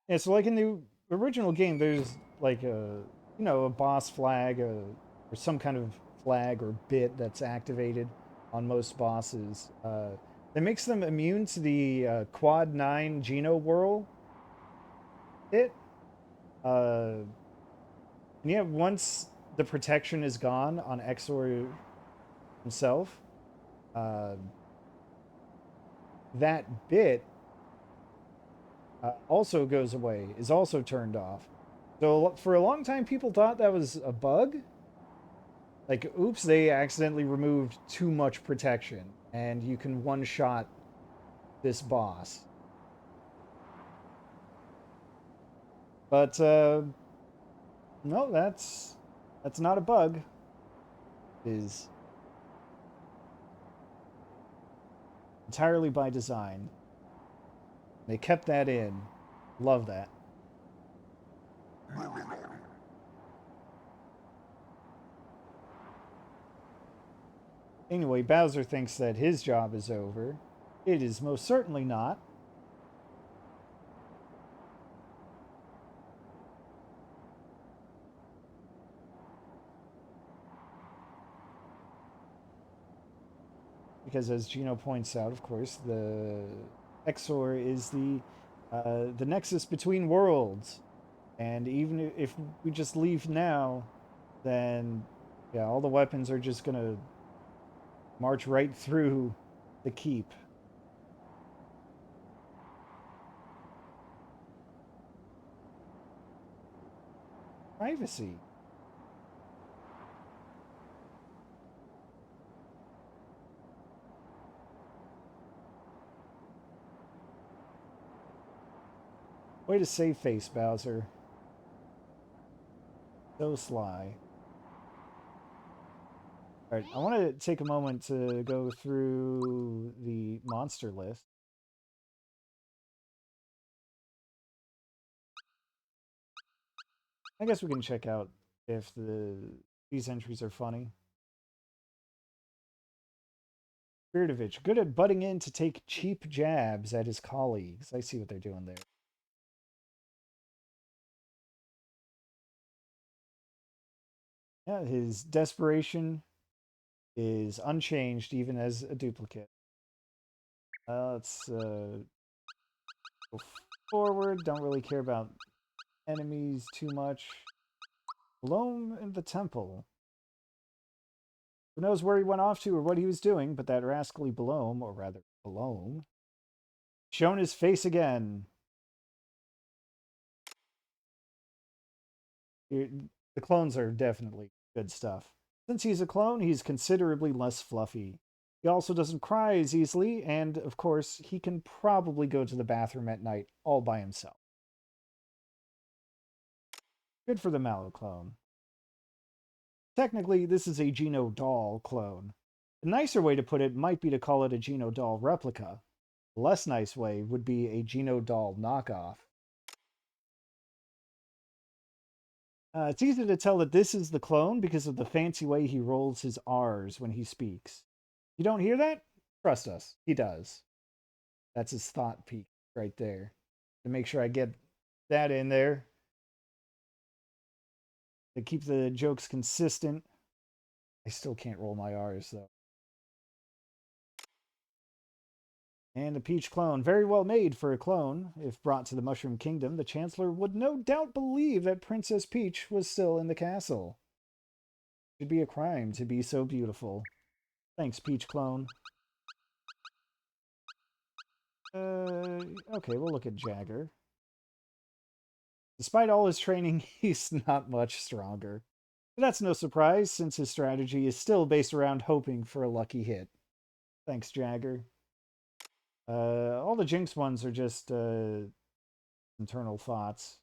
Yeah, so like in the original game, there's like a, a boss flag, or some kind of flag or bit that's activated on most bosses. That makes them immune to the Quad 9 Geno Whirl hit. And yeah, once the protection is gone on Exor himself, uh, that bit also goes away, is also turned off. So for a long time, people thought that was a bug. Like, oops, they accidentally removed too much protection, and you can one-shot this boss. But, no, that's not a bug. It is entirely by design. They kept that in. Love that. Anyway, Bowser thinks that his job is over. It is most certainly not. Because as Gino points out, of course, the Exor is the nexus between worlds. And even if we just leave now, then yeah, all the weapons are just gonna march right through the keep. Privacy. Way to save face, Bowser. So sly. Alright, I want to take a moment to go through the monster list. I guess we can check out if these entries are funny. Spiridovich, good at butting in to take cheap jabs at his colleagues. I see what they're doing there. Yeah, his desperation is unchanged even as a duplicate. Let's go forward. Don't really care about enemies too much. Bloom in the temple. Who knows where he went off to or what he was doing, but that rascally Bloom, or rather Bloom, shown his face again. The clones are definitely good stuff. Since he's a clone, he's considerably less fluffy. He also doesn't cry as easily, and of course, he can probably go to the bathroom at night all by himself. Good for the Mallow clone. Technically, this is a Geno doll clone. A nicer way to put it might be to call it a Geno doll replica. A less nice way would be a Geno doll knockoff. It's easy to tell that this is the clone because of the fancy way he rolls his R's when he speaks. You don't hear that? Trust us, he does. That's his thought peak right there. To make sure I get that in there. To keep the jokes consistent. I still can't roll my R's though. And a peach clone, very well made for a clone. If brought to the Mushroom Kingdom, the Chancellor would no doubt believe that Princess Peach was still in the castle. It'd be a crime to be so beautiful. Thanks, Peach clone. Okay, we'll look at Jagger. Despite all his training, he's not much stronger. But that's no surprise, since his strategy is still based around hoping for a lucky hit. Thanks, Jagger. All the Jinx ones are just internal thoughts.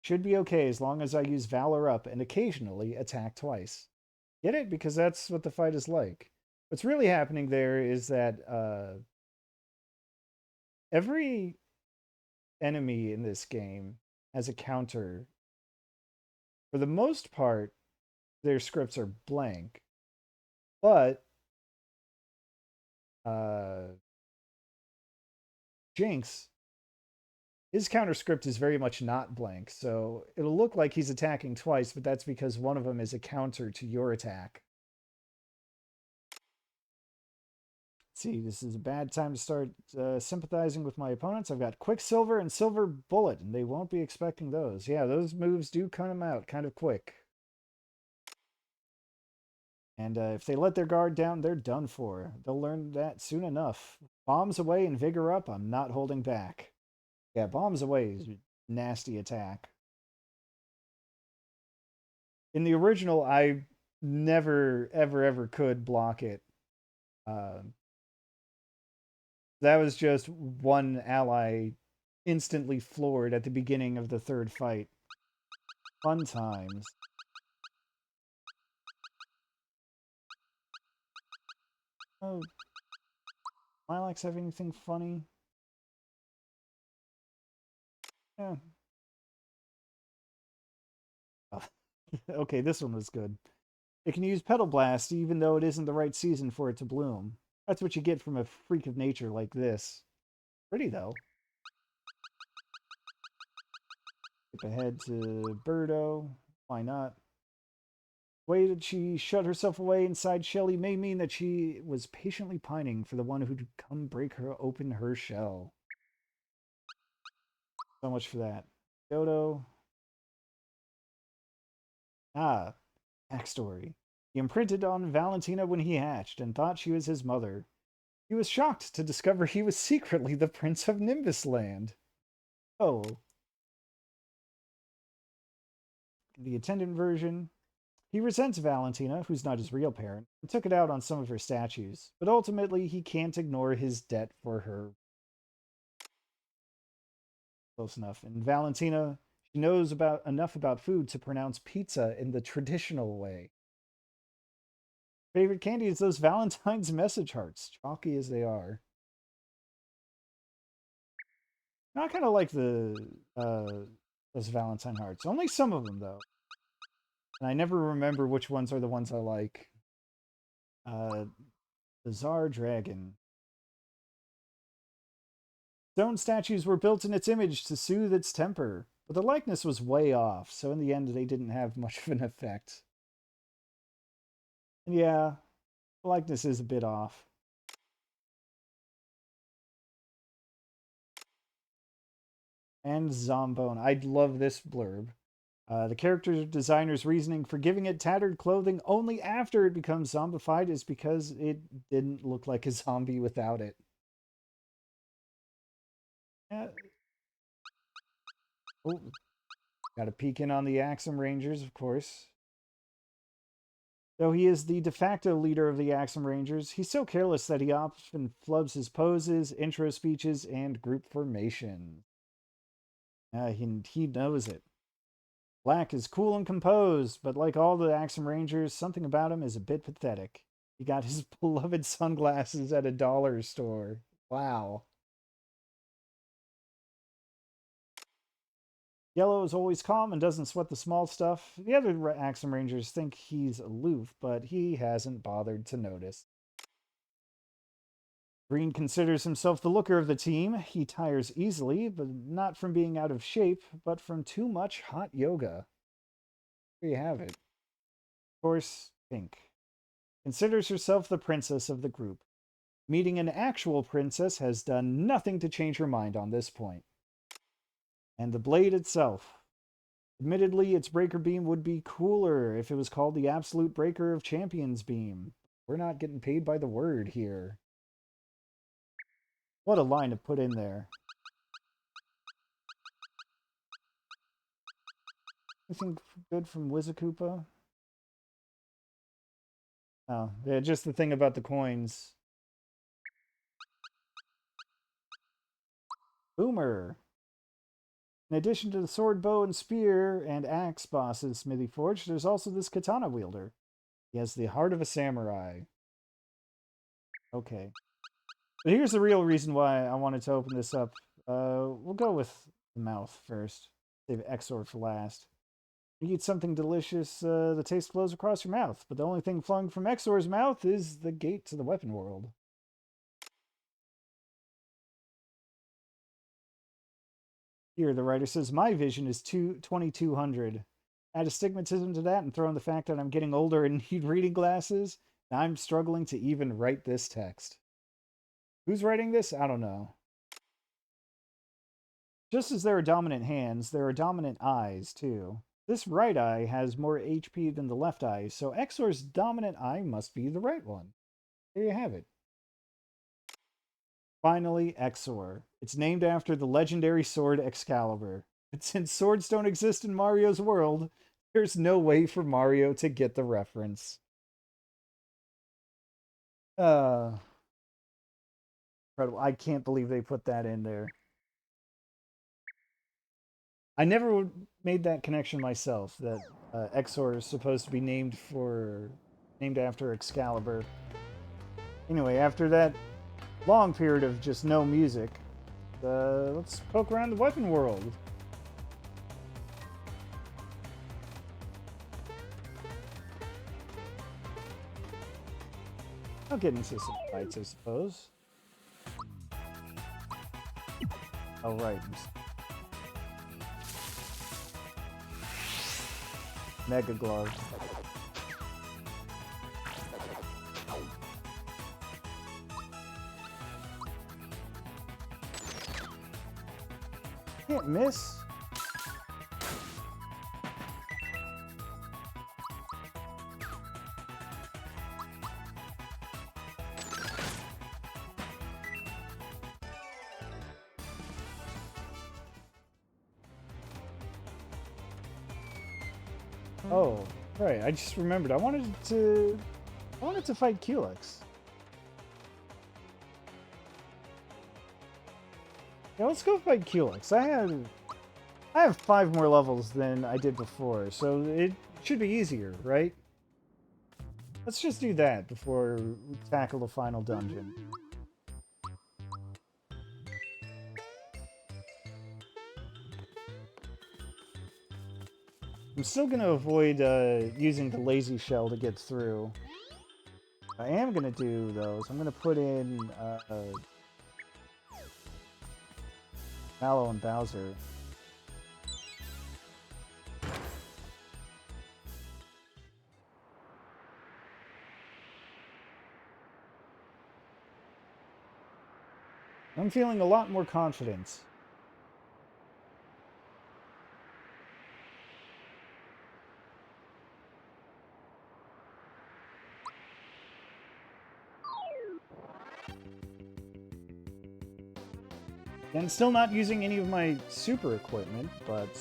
Should be okay as long as I use Valor up and occasionally attack twice. Get it? Because that's what the fight is like. What's really happening there is that every enemy in this game has a counter. For the most part, their scripts are blank. But Jinx, his counter script is very much not blank. So it'll look like he's attacking twice, but that's because one of them is a counter to your attack. Let's see, this is a bad time to start sympathizing with my opponents. I've got Quicksilver and Silver Bullet, and they won't be expecting those. Yeah, those moves do come out kind of quick. And if they let their guard down, they're done for. They'll learn that soon enough. Bombs away and vigor up, I'm not holding back. Yeah, bombs away is a nasty attack. In the original, I never, ever, ever could block it. Uh, that was just one ally instantly floored at the beginning of the third fight. Fun times. Oh, Lilacs have anything funny? Yeah. Oh. Okay, this one was good. It can use Petal Blast even though it isn't the right season for it to bloom. That's what you get from a freak of nature like this. Pretty though. Skip ahead to Birdo. Why not? The way that she shut herself away inside Shelly may mean that she was patiently pining for the one who'd come break her open her shell. So much for that. Dodo. Ah, backstory. He imprinted on Valentina when he hatched and thought she was his mother. He was shocked to discover he was secretly the Prince of Nimbus Land. Oh. The attendant version. He resents Valentina, who's not his real parent, and took it out on some of her statues, but ultimately he can't ignore his debt for her. Close enough. And Valentina, she knows about enough about food to pronounce pizza in the traditional way. Favorite candy is those Valentine's message hearts, chalky as they are. I kind of like those Valentine hearts. Only some of them though, and I never remember which ones are the ones I like. Uh, the Czar Dragon. Stone statues were built in its image to soothe its temper, but the likeness was way off, so in the end they didn't have much of an effect. And yeah, the likeness is a bit off. And Zombone. I love this blurb. The character designer's reasoning for giving it tattered clothing only after it becomes zombified is because it didn't look like a zombie without it. Yeah. Oh, Got to peek in on the Axum Rangers, of course. Though he is the de facto leader of the Axum Rangers, he's so careless that he often flubs his poses, intro speeches, and group formation. He knows it. Black is cool and composed, but like all the Axum Rangers, something about him is a bit pathetic. He got his beloved sunglasses at a dollar store. Wow. Yellow is always calm and doesn't sweat the small stuff. The other Axum Rangers think he's aloof, but he hasn't bothered to notice. Green considers himself the looker of the team. He tires easily, but not from being out of shape, but from too much hot yoga. There you have it. Of course, Pink considers herself the princess of the group. Meeting an actual princess has done nothing to change her mind on this point. And the blade itself. Admittedly, its breaker beam would be cooler if it was called the Absolute Breaker of Champions beam. We're not getting paid by the word here. What a line to put in there. Anything good from Wizakoopa? Oh, yeah, just the thing about the coins. Boomer. In addition to the sword, bow, and spear and axe bosses Smithy Forge, there's also this katana wielder. He has the heart of a samurai. Okay. But here's the real reason why I wanted to open this up. We'll go with the mouth first. Save Exor for last. You eat something delicious, the taste flows across your mouth, but the only thing flowing from Exor's mouth is the gate to the weapon world. Here, the writer says, my vision is 2200. Add astigmatism to that and throw in the fact that I'm getting older and need reading glasses, and I'm struggling to even write this text. Who's writing this? I don't know. Just as there are dominant hands, there are dominant eyes, too. This right eye has more HP than the left eye, so Exor's dominant eye must be the right one. There you have it. Finally, Exor. It's named after the legendary sword Excalibur. But since swords don't exist in Mario's world, there's no way for Mario to get the reference. Incredible. I can't believe they put that in there. I never made that connection myself, that Exor is supposed to be named after Excalibur. Anyway, after that long period of just no music, let's poke around the weapon world. I'll get into some fights, I suppose. Oh, right. Mega Glove. Can't miss. Oh, right. I just remembered. I wanted to fight Culex. Yeah, let's go fight Culex. I have 5 more levels than I did before, so it should be easier, right? Let's just do that before we tackle the final dungeon. I'm still going to avoid using the lazy shell to get through. I am going to do, though, so I'm going to put in Mallow and Bowser. I'm feeling a lot more confident. And still not using any of my super equipment, but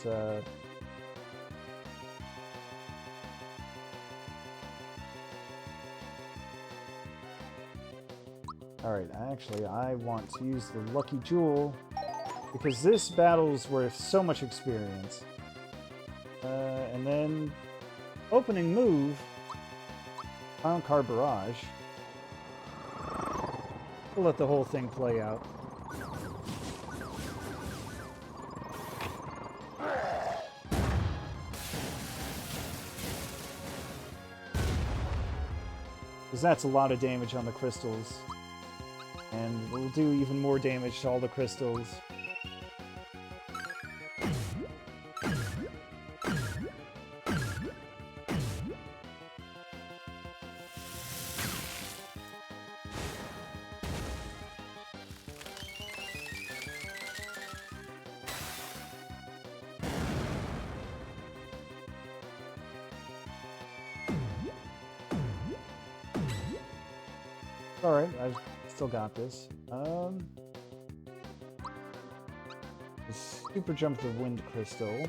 Alright, actually, I want to use the Lucky Jewel because this battle's worth so much experience. And then, opening move, Clown Car Barrage. We'll let the whole thing play out. Because that's a lot of damage on the crystals. And we'll do even more damage to all the crystals. Alright, I've still got this. Super jump the wind crystal.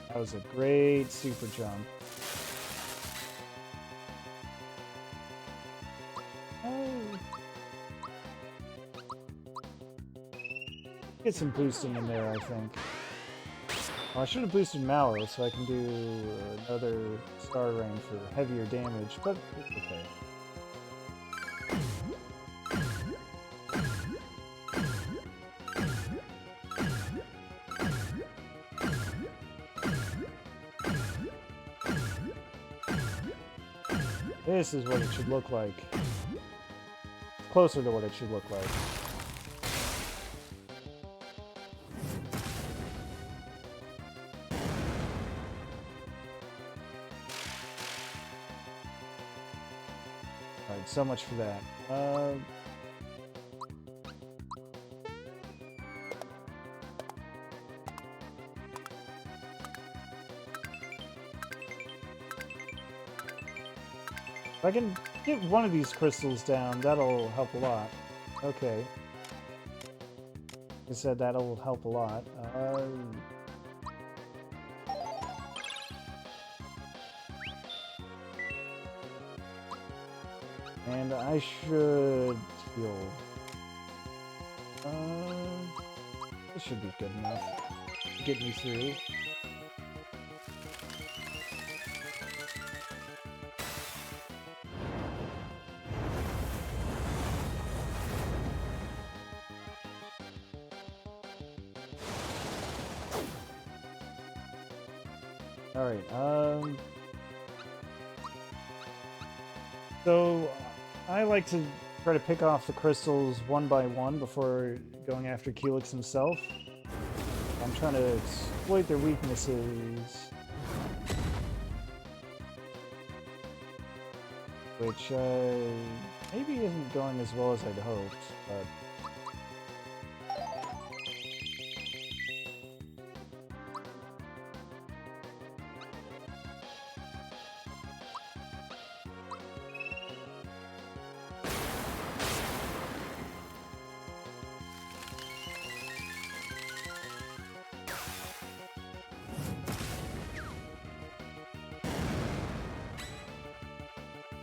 That was a great super jump. Get some boosting in there, I think. Oh, I should have boosted Mallow so I can do another star rain for heavier damage, but it's okay. This is what it should look like. Closer to what it should look like. Alright, so much for that. If I can get one of these crystals down, that'll help a lot. Okay. I said that'll help a lot. And I should heal. This should be good enough to get me through. Alright, so I like to try to pick off the crystals one by one before going after Culex himself. I'm trying to exploit their weaknesses, which maybe isn't going as well as I'd hoped, but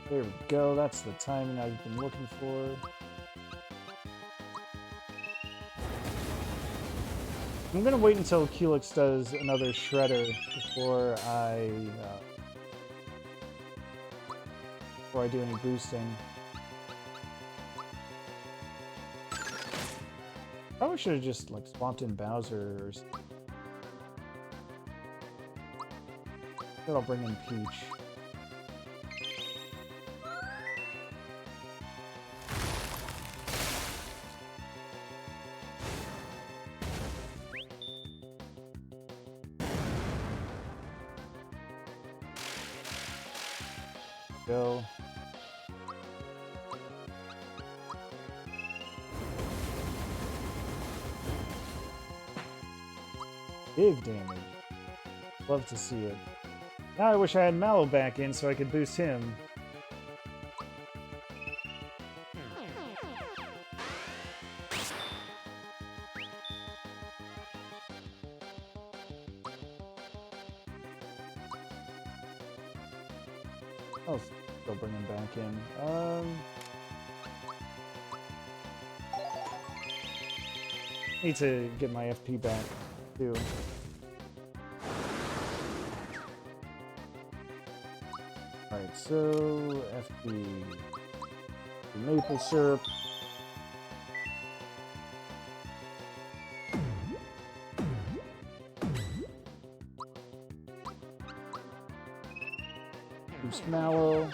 there we go, that's the timing I've been looking for. I'm gonna wait until Culex does another shredder before I do any boosting. Probably should have just like swapped in Bowser or something. I'll bring in Peach. Go. Big damage. Love to see it. Now I wish I had Mallow back in so I could boost him. I'll still bring him back in. Need to get my FP back, too. Alright, so FP maple syrup. Mallow.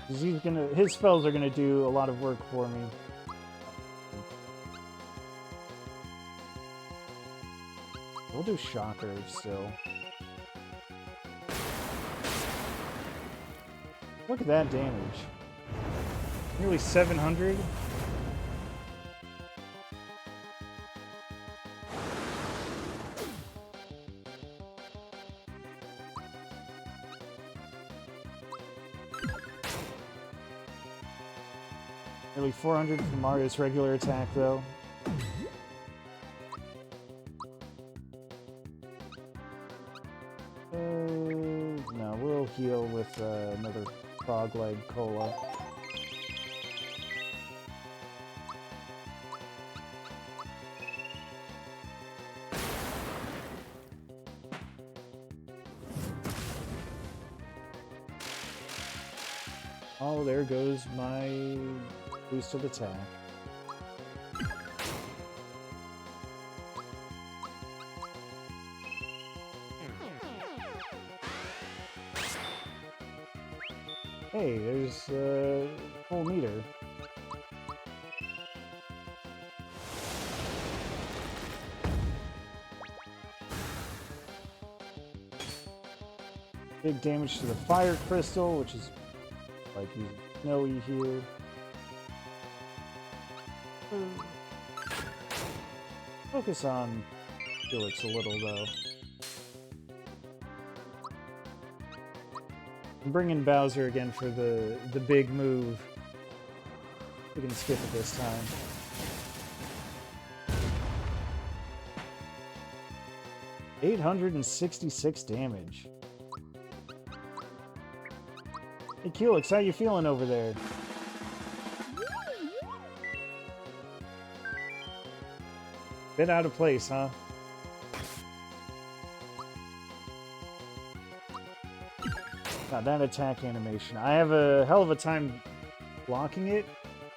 His spells are gonna do a lot of work for me. We'll do Shocker still. Look at that damage. Nearly 700. Nearly 400 from Mario's regular attack, though. No, we'll heal with another frog leg cola. Oh, there goes my boosted attack. Hey, there's a full meter. Big damage to the fire crystal, which is like using snowy here. Focus on Culex a little, though. I'm bringing Bowser again for the big move. We can skip it this time. $866 damage. Hey Culex, how you feeling over there? Bit out of place, huh? God, that attack animation. I have a hell of a time blocking it,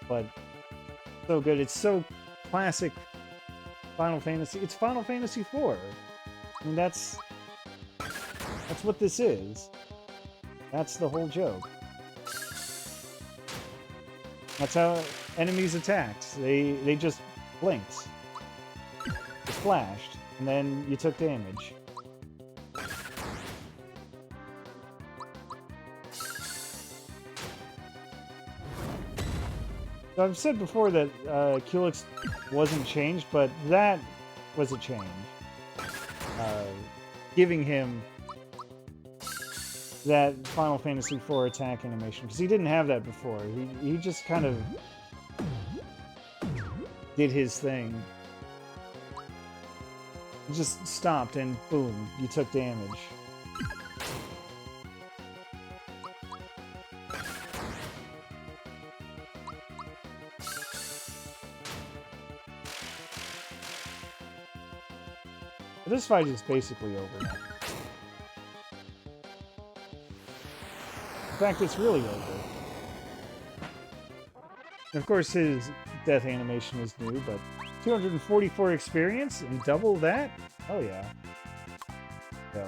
but so good. It's so classic Final Fantasy. It's Final Fantasy IV. I mean, that's what this is. That's the whole joke. That's how enemies attacked. They just blinked. It flashed, and then you took damage. So I've said before that Culex wasn't changed, but that was a change. Giving him that Final Fantasy IV attack animation, because he didn't have that before. He just kind of did his thing. He just stopped and boom, you took damage. But this fight is basically over now. In fact, it's really over. And of course, his death animation is new, but 244 experience and double that? Oh yeah. So.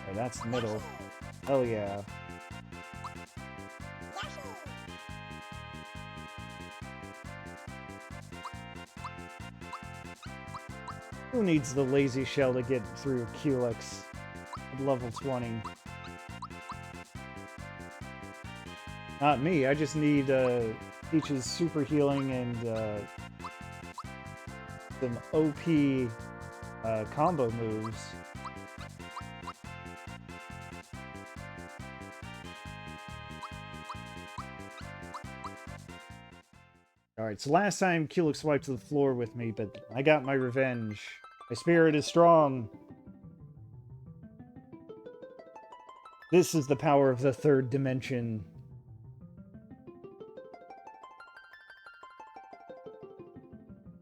Alright, that's middle. Oh yeah. Who needs the lazy shell to get through Culex at level 20? Not me, I just need Peach's super healing and some OP combo moves. Alright, so last time Culex wiped the floor with me, but I got my revenge. My spirit is strong. This is the power of the third dimension.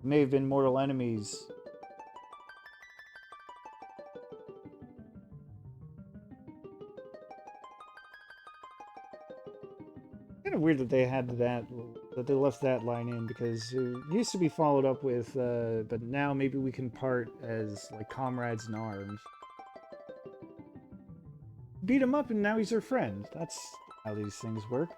May have been mortal enemies. Kind of weird that they had that they left that line in, because it used to be followed up with, but now maybe we can part as like comrades in arms. Beat him up and now he's our friend. That's how these things work.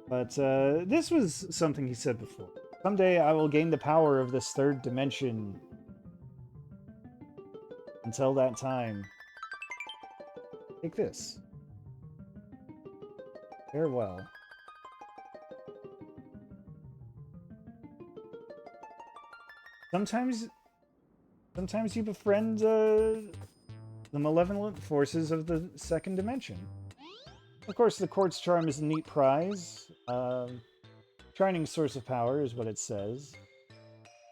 But this was something he said before. Someday I will gain the power of this third dimension. Until that time, take this. Farewell. Sometimes you befriend the malevolent forces of the second dimension. Of course, the quartz charm is a neat prize. Shining source of power is what it says.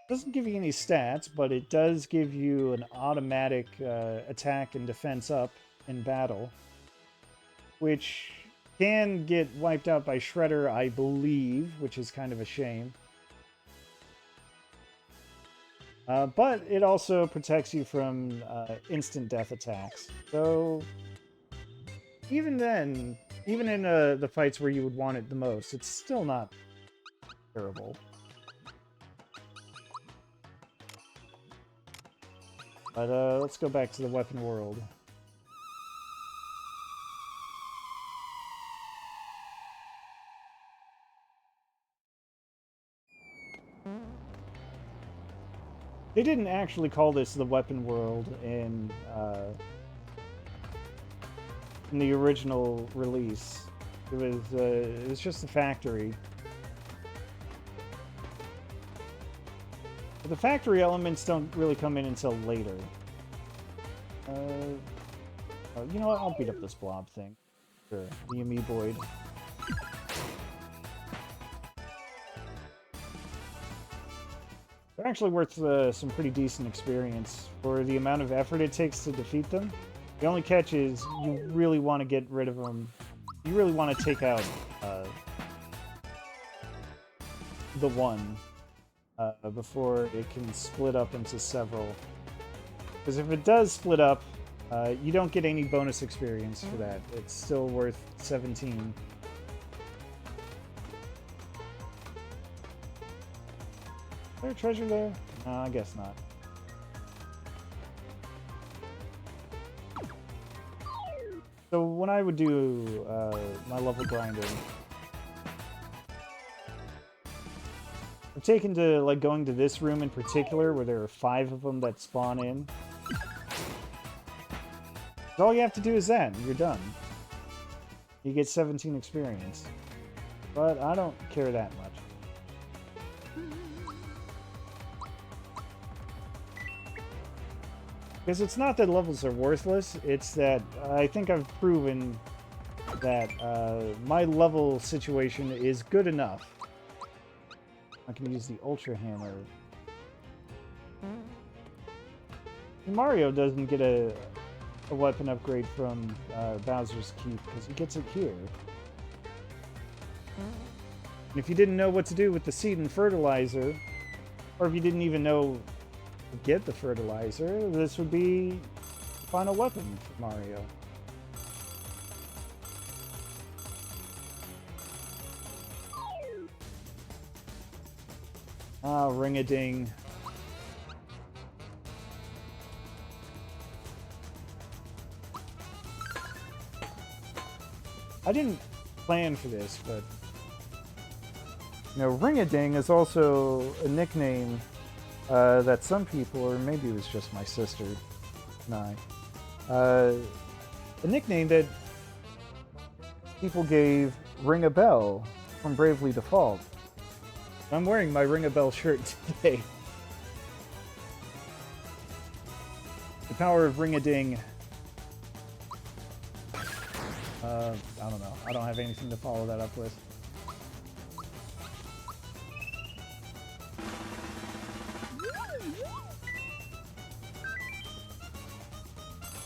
Doesn't give you any stats, but it does give you an automatic attack and defense up in battle, which can get wiped out by Shredder, I believe, which is kind of a shame. But it also protects you from instant death attacks. So even then, even in the fights where you would want it the most, it's still not terrible. But let's go back to the weapon world. They didn't actually call this the weapon world in the original release. It was just a factory. But the factory elements don't really come in until later. You know what? I'll beat up this blob thing. Sure, the amoeboid. They're actually worth some pretty decent experience for the amount of effort it takes to defeat them. The only catch is you really want to get rid of them. You really want to take out the one before it can split up into several. Because if it does split up, you don't get any bonus experience for that. It's still worth 17. Is there a treasure there? No, I guess not. So when I would do my level grinding, I've taken to like going to this room in particular where there are 5 of them that spawn in. All you have to do is that, and you're done. You get 17 experience. But I don't care that much. Because it's not that levels are worthless, it's that I think I've proven that my level situation is good enough. I can use the Ultra Hammer. Mario doesn't get a weapon upgrade from Bowser's Keep because he gets it here. And if you didn't know what to do with the seed and fertilizer, or if you didn't even know to get the fertilizer, this would be the final weapon for Mario. Ah, ring-a-ding. I didn't plan for this, but you know, ring-a-ding is also a nickname that some people, or maybe it was just my sister and I, a nickname that people gave Ring a Bell from Bravely Default. I'm wearing my Ring a Bell shirt today. The power of ring-a-ding. I don't know. I don't have anything to follow that up with.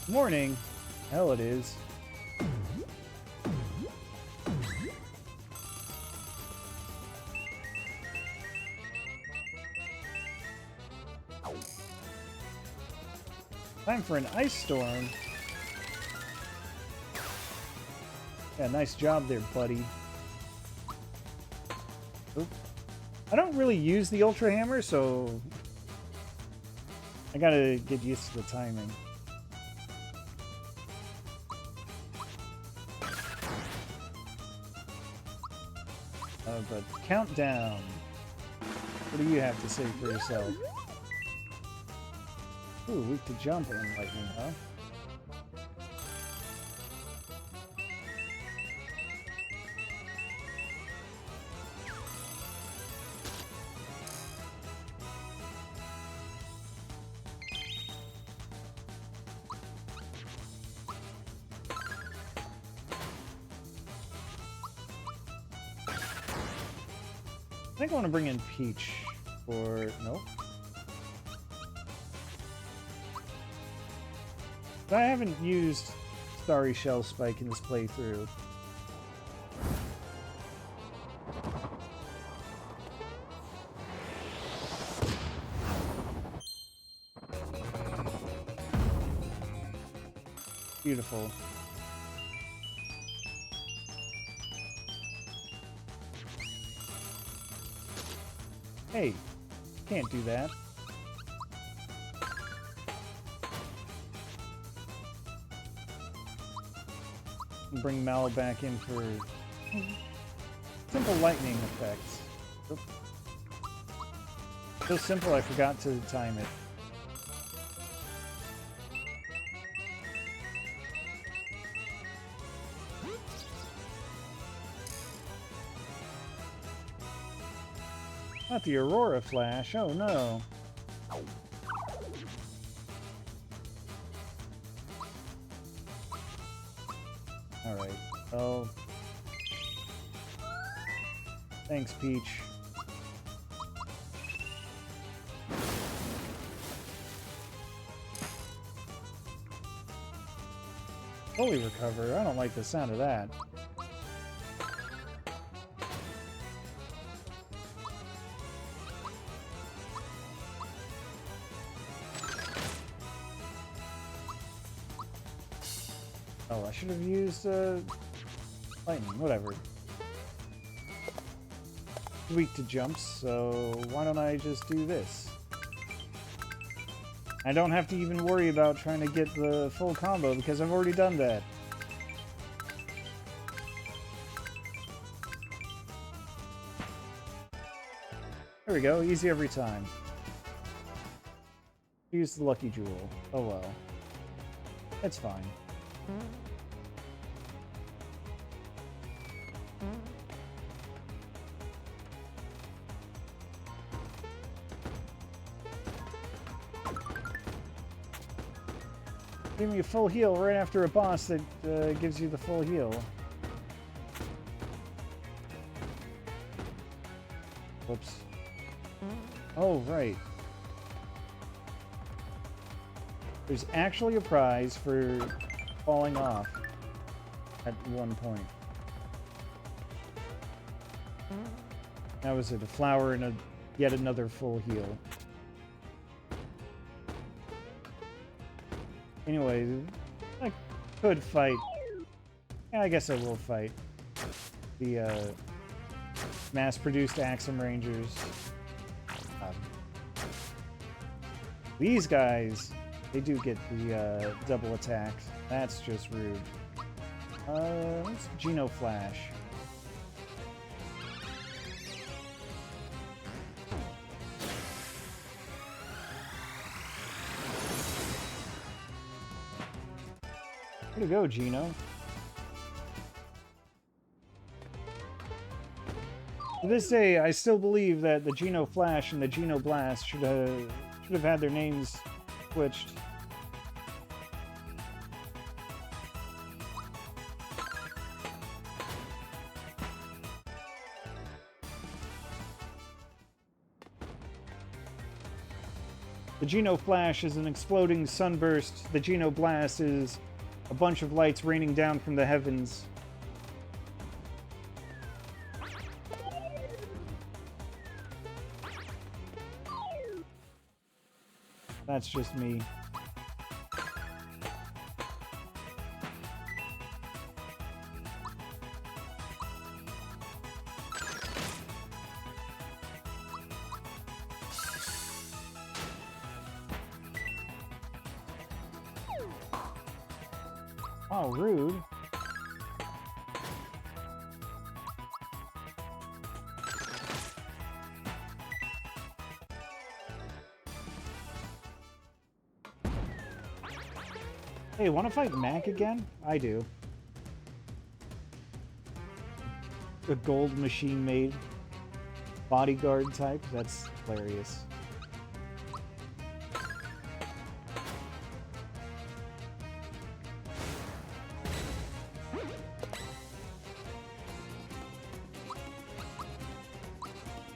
Morning. Hell it is. Time for an ice storm. Yeah, nice job there, buddy. Oop. I don't really use the Ultra Hammer, so I gotta get used to the timing. But countdown. What do you have to say for yourself? Ooh, weak to jump and lightning, huh? I think I want to bring in Peach for... Nope. I haven't used Starry Shell Spike in this playthrough. Beautiful. Hey, can't do that. And bring Mallow back in for simple lightning effects. Oop. So simple I forgot to time it. Not the Aurora Flash, oh no. Alright, well... Thanks, Peach. Fully recover, I don't like the sound of that. Oh, I should have used lightning, whatever. Weak to jumps, so why don't I just do this? I don't have to even worry about trying to get the full combo because I've already done that. There we go, easy every time. Use the lucky jewel. Oh well. It's fine. Give me a full heal right after a boss that gives you the full heal. Whoops. Oh, right. There's actually a prize for falling off at one point. That was it, a flower and yet another full heal. Anyway, I could fight. Yeah, I guess I will fight the mass-produced Axum Rangers. These guys, they do get the double attacks. That's just rude. Let's Geno Flash. Way to go, Geno. To this day, I still believe that the Geno Flash and the Geno Blast should have had their names switched. The Geno Flash is an exploding sunburst. The Geno Blast is a bunch of lights raining down from the heavens. That's just me. Oh, rude. Hey, wanna fight Mac again? I do. A gold machine made bodyguard type? That's hilarious.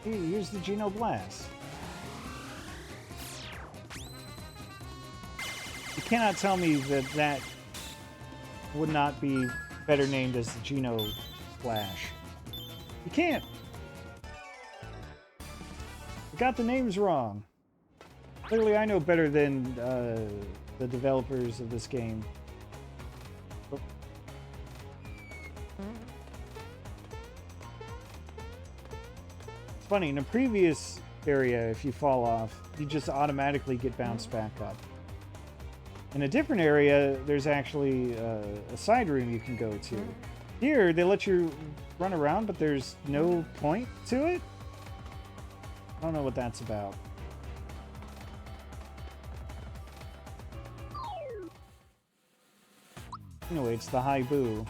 Hey, use the Geno Blast. You cannot tell me that that would not be better named as the Geno Splash. You can't. You got the names wrong. Clearly, I know better than the developers of this game. Oh. It's funny, in a previous area, if you fall off, you just automatically get bounced back up. In a different area, there's actually a side room you can go to. Here, they let you run around, but there's no point to it? I don't know what that's about. Anyway, it's the high boo.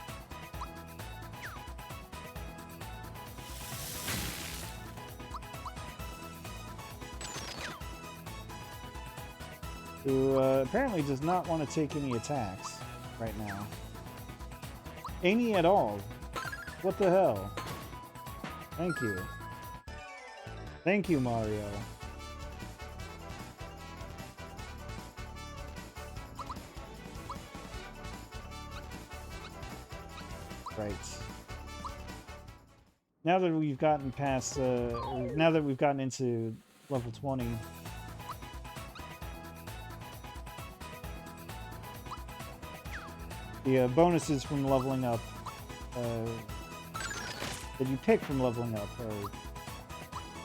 Who apparently does not want to take any attacks right now. Any at all. What the hell? Thank you. Thank you, Mario. Right. Now that we've gotten past, now that we've gotten into level 20, the bonuses from leveling up that you pick from leveling up are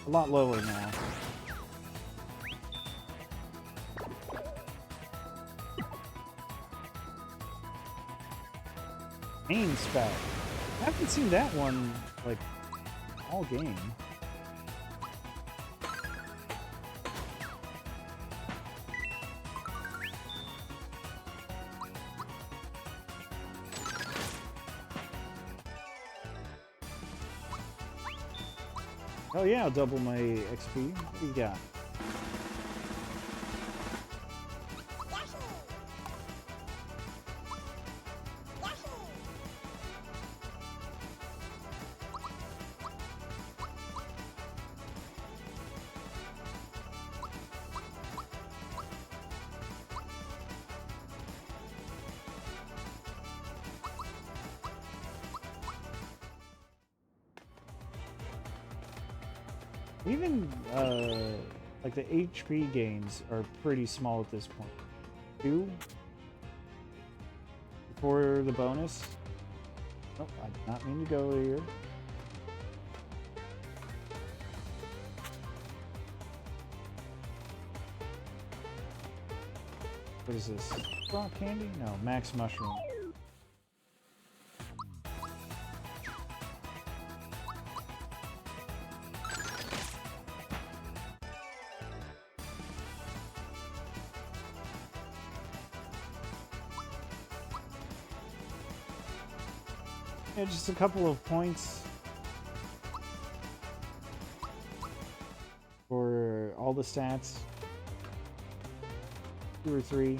a lot lower now. Main spout. I haven't seen that one, like, all game. Oh yeah, I'll double my XP. What do you got? Even, like the HP gains are pretty small at this point. 2? For the bonus? Oh, I did not mean to go here. What is this? Rock candy? No, max mushroom. Yeah, just a couple of points for all the stats. 2 or 3.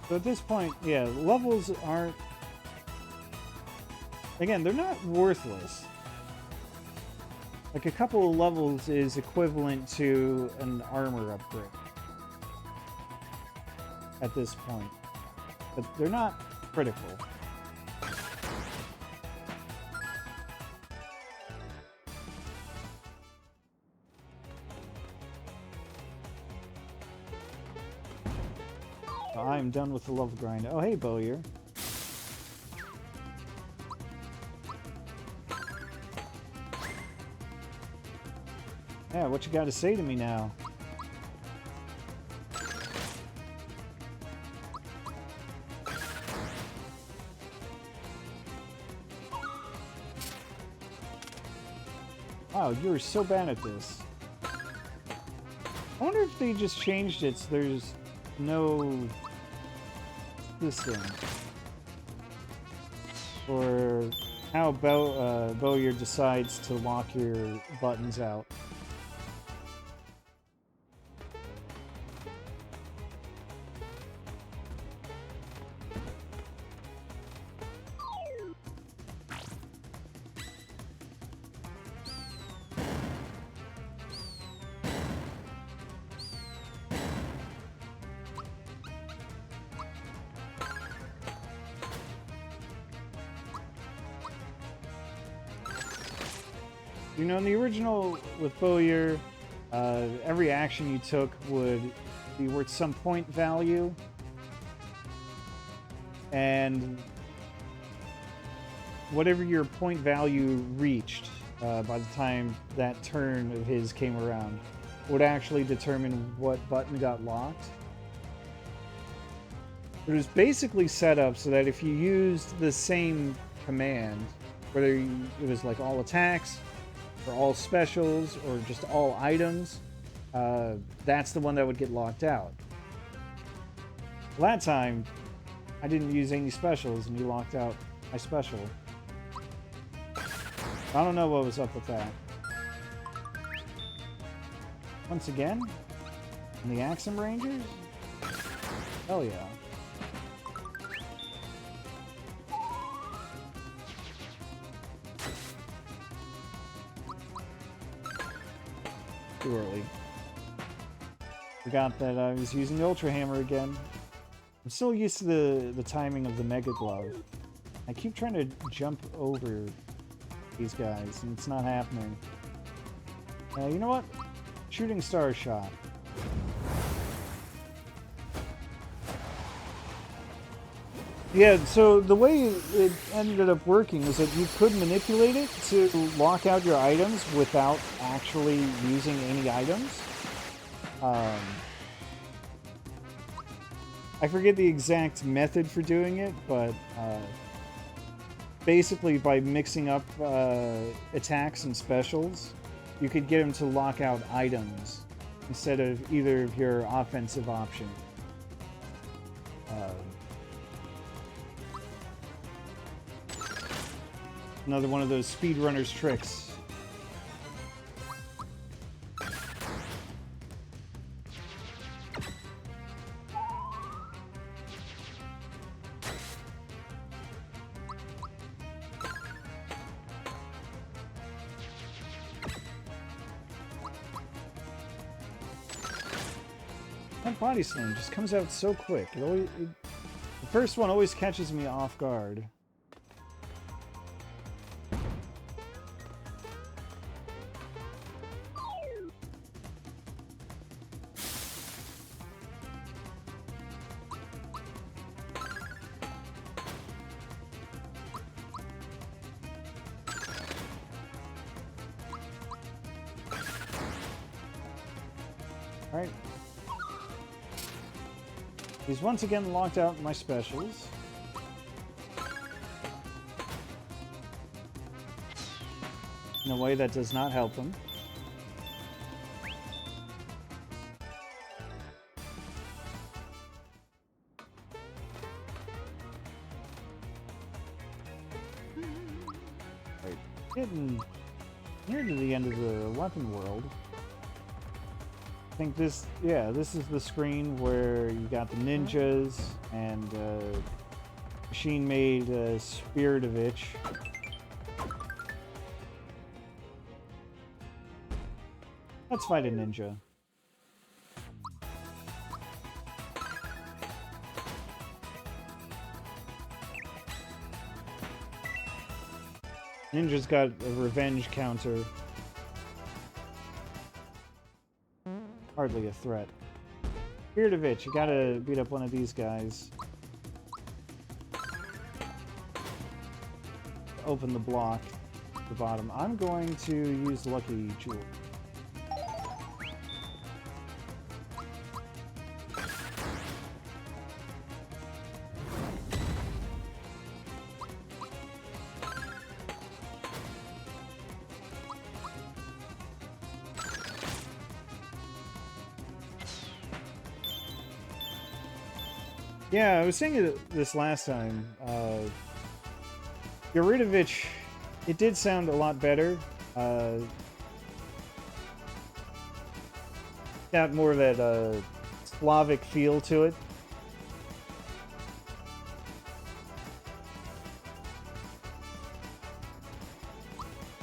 So at this point, yeah, levels aren't... Again, they're not worthless. Like, a couple of levels is equivalent to an armor upgrade at this point. But they're not critical. I'm done with the level grind. Oh, hey, Bowyer. Yeah, what you got to say to me now? Wow, you were so bad at this. I wonder if they just changed it so there's no system. Or how Bowyer decides to lock your buttons out. You know, in the original with Bowyer, every action you took would be worth some point value. And whatever your point value reached by the time that turn of his came around would actually determine what button got locked. It was basically set up so that if you used the same command, whether it was like all attacks, or all specials, or just all items, that's the one that would get locked out. Well, that time, I didn't use any specials, and you locked out my special. I don't know what was up with that. Once again? In the Axum Rangers? Hell yeah. Too early. Forgot that I was using the Ultra Hammer again. I'm still used to the timing of the Mega Glove. I keep trying to jump over these guys, and it's not happening. You know what? Shooting Star Shot. Yeah, so the way it ended up working is that you could manipulate it to lock out your items without actually using any items. I forget the exact method for doing it, but basically by mixing up attacks and specials, you could get them to lock out items instead of either of your offensive options. Another one of those speedrunners tricks. That body slam just comes out so quick. The first one always catches me off guard. Alright. He's once again locked out in my specials. In a way that does not help him. Right. Getting near to the end of the weapon world. I think this, yeah, this is the screen where you got the ninjas and machine-made Spirit-of-Itch. Let's fight a ninja. Ninja's got a revenge counter. Hardly a threat. Spirit-of-Itch, you gotta beat up one of these guys. Open the block at the bottom. I'm going to use Lucky Jewel. Yeah, I was saying this last time. Yoridovich, it did sound a lot better. Got more of that Slavic feel to it.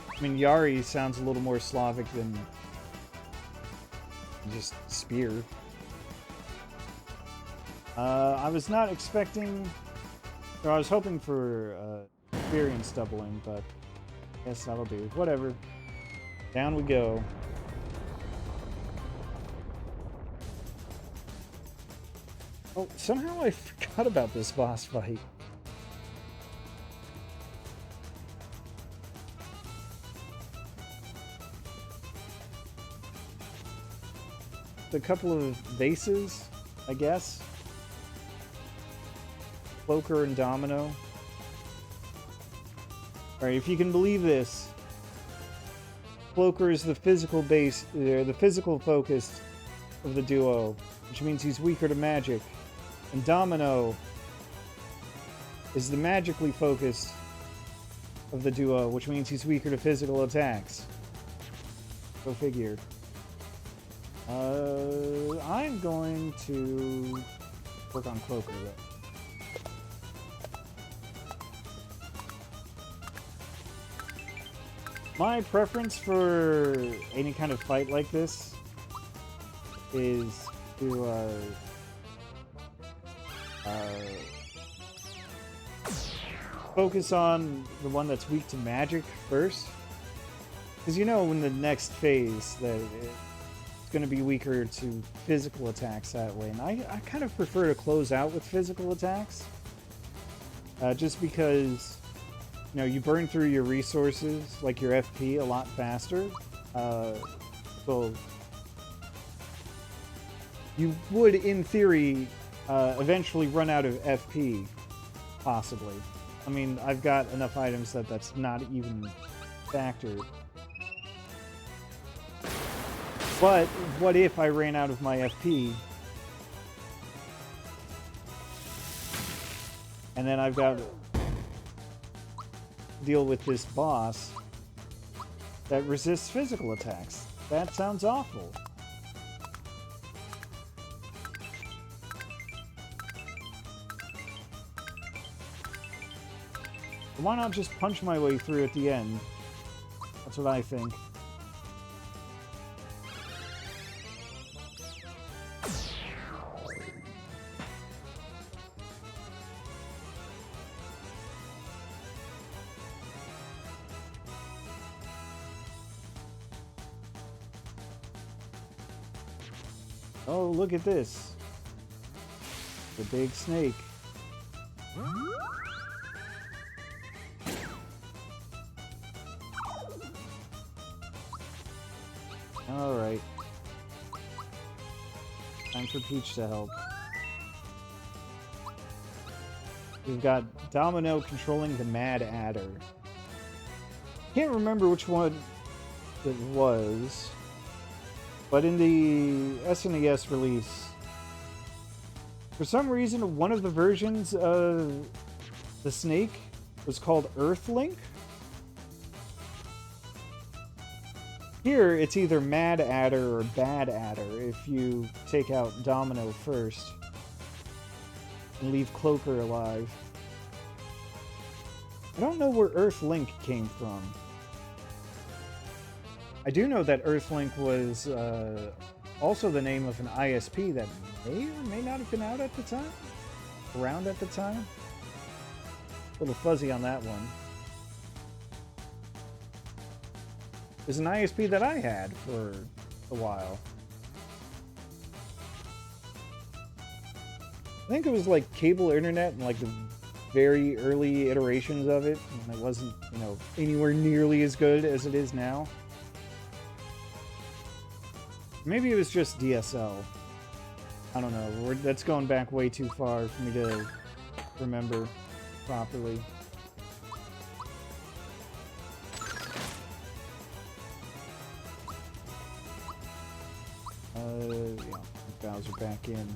I mean, Yari sounds a little more Slavic than just Spear. I was not expecting, or I was hoping for experience doubling, but I guess that'll do. Whatever. Down we go. Oh, somehow I forgot about this boss fight. A couple of vases, I guess. Cloaker and Domino. Alright, if you can believe this, Cloaker is the physical base, the physical focus of the duo, which means he's weaker to magic. And Domino is the magically focused of the duo, which means he's weaker to physical attacks. Go figure. I'm going to work on Cloaker, though. My preference for any kind of fight like this is to focus on the one that's weak to magic first. Because you know in the next phase that it's going to be weaker to physical attacks that way. And I kind of prefer to close out with physical attacks. Just because, you know, you burn through your resources, like your FP, a lot faster. So you would, in theory, eventually run out of FP, possibly. I mean, I've got enough items that that's not even factored. But what if I ran out of my FP? And then I've got to deal with this boss that resists physical attacks. That sounds awful. Why not just punch my way through at the end? That's what I think. Oh, look at this. The big snake. Alright. Time for Peach to help. We've got Domino controlling the Mad Adder. Can't remember which one it was, but in the SNES release, for some reason, one of the versions of the snake was called Earthlink. Here, it's either Mad Adder or Bad Adder if you take out Domino first and leave Cloaker alive. I don't know where Earthlink came from. I do know that Earthlink was also the name of an ISP that may or may not have been out at the time? Around at the time? A little fuzzy on that one. It was an ISP that I had for a while. I think it was like cable internet and like the very early iterations of it, and it wasn't, you know, anywhere nearly as good as it is now. Maybe it was just DSL. I don't know. That's going back way too far for me to remember properly. Yeah, Bowser back in.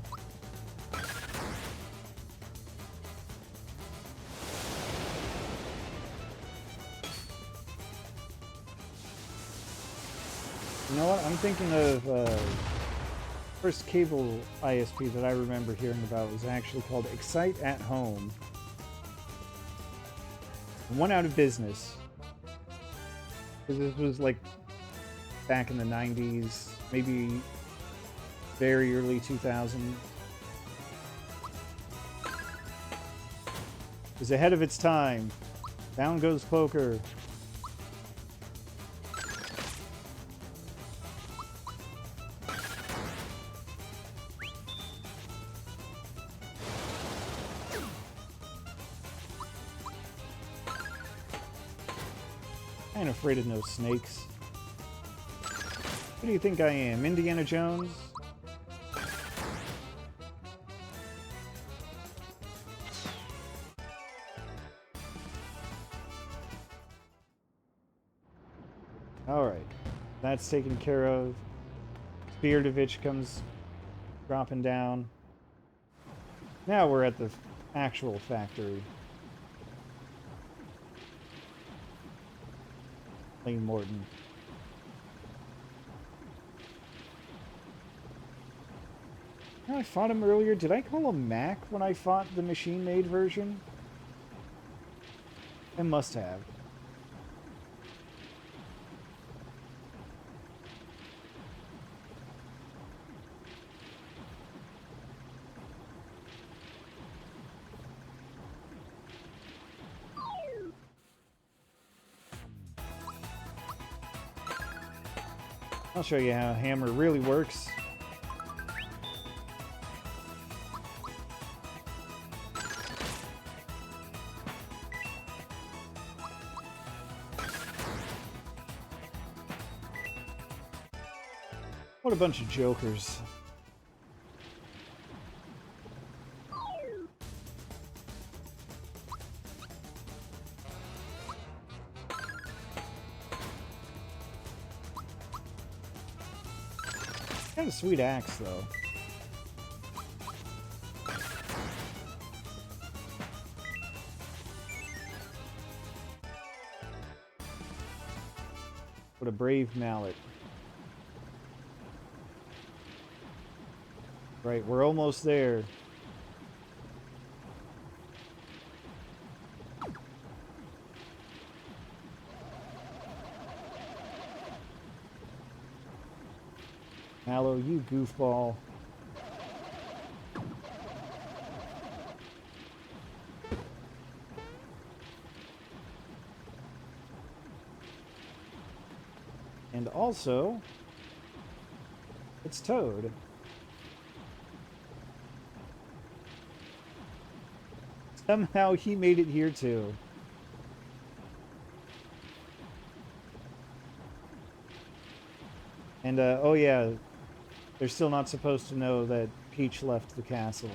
You know what? I'm thinking of first cable ISP that I remember hearing about was actually called Excite at Home. Went out of business because this was like back in the 90s, maybe very early 2000s. It was ahead of its time. Down goes poker. I ain't afraid of no snakes. Who do you think I am, Indiana Jones? Alright, that's taken care of. Spiridovich comes dropping down. Now we're at the actual factory. Lane Morton. You know, I fought him earlier. Did I call him Mac when I fought the machine-made version? I must have. I'll show you how a hammer really works. What a bunch of jokers. Got a sweet axe, though. What a brave mallet. Right, we're almost there. Mallow, you goofball. And also, it's Toad. Somehow he made it here too. And, oh yeah, they're still not supposed to know that Peach left the castle.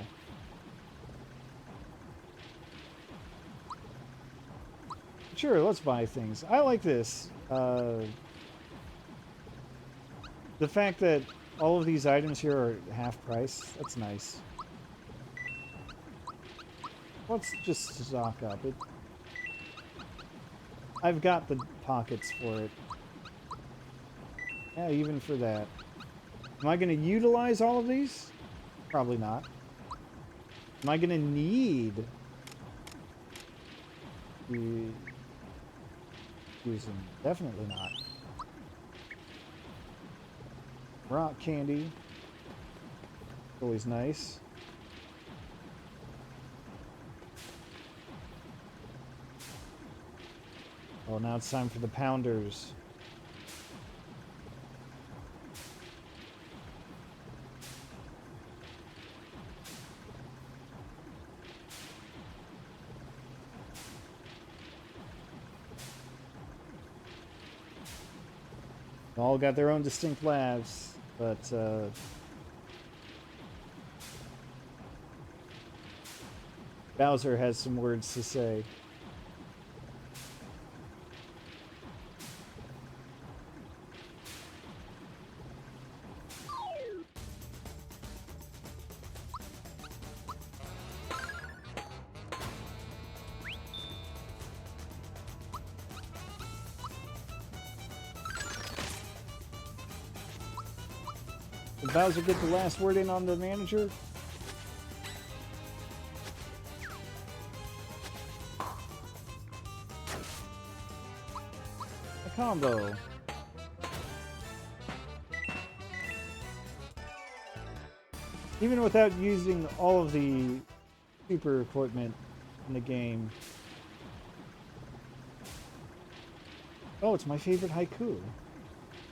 Sure, let's buy things. I like this. The fact that all of these items here are half price, that's nice. Let's just stock up. I've got the pockets for it. Yeah, even for that. Am I going to utilize all of these? Probably not. Am I going to need to use them? Definitely not. Rock candy. Always nice. Oh, now it's time for the pounders. They all got their own distinct labs, but Bowser has some words to say. Did Bowser get the last word in on the manager? A combo. Even without using all of the super equipment in the game. Oh, it's my favorite haiku.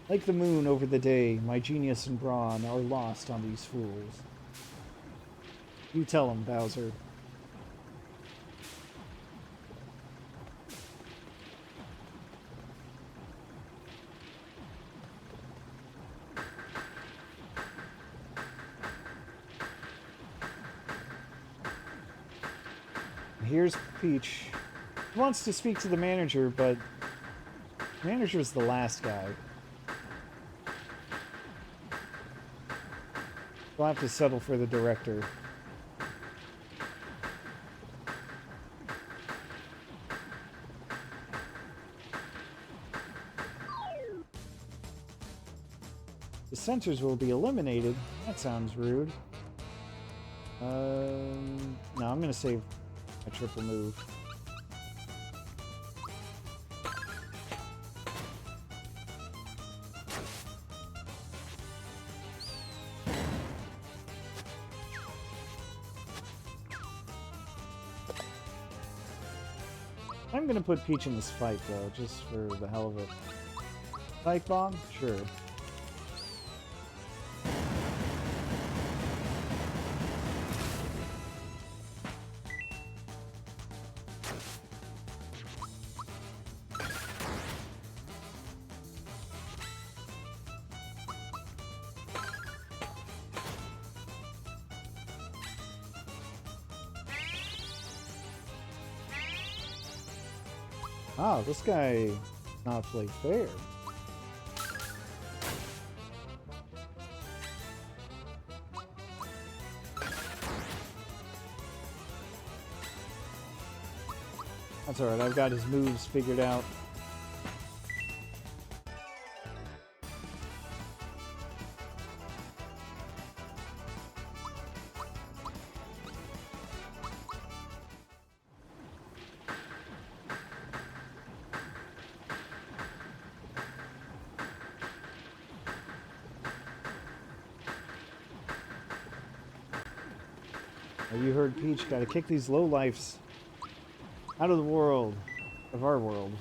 Like the moon over the day, my genius and brawn are lost on these fools. You tell them, Bowser. Here's Peach. He wants to speak to the manager, but the manager's the last guy. We'll have to settle for the director. The censors will be eliminated. That sounds rude. No, I'm gonna save my triple move. I'm gonna put Peach in this fight though, just for the hell of it. Spike bomb? Sure. Wow, this guy not play fair. That's alright, I've got his moves figured out. You heard Peach, gotta kick these lowlifes out of the world, of our world.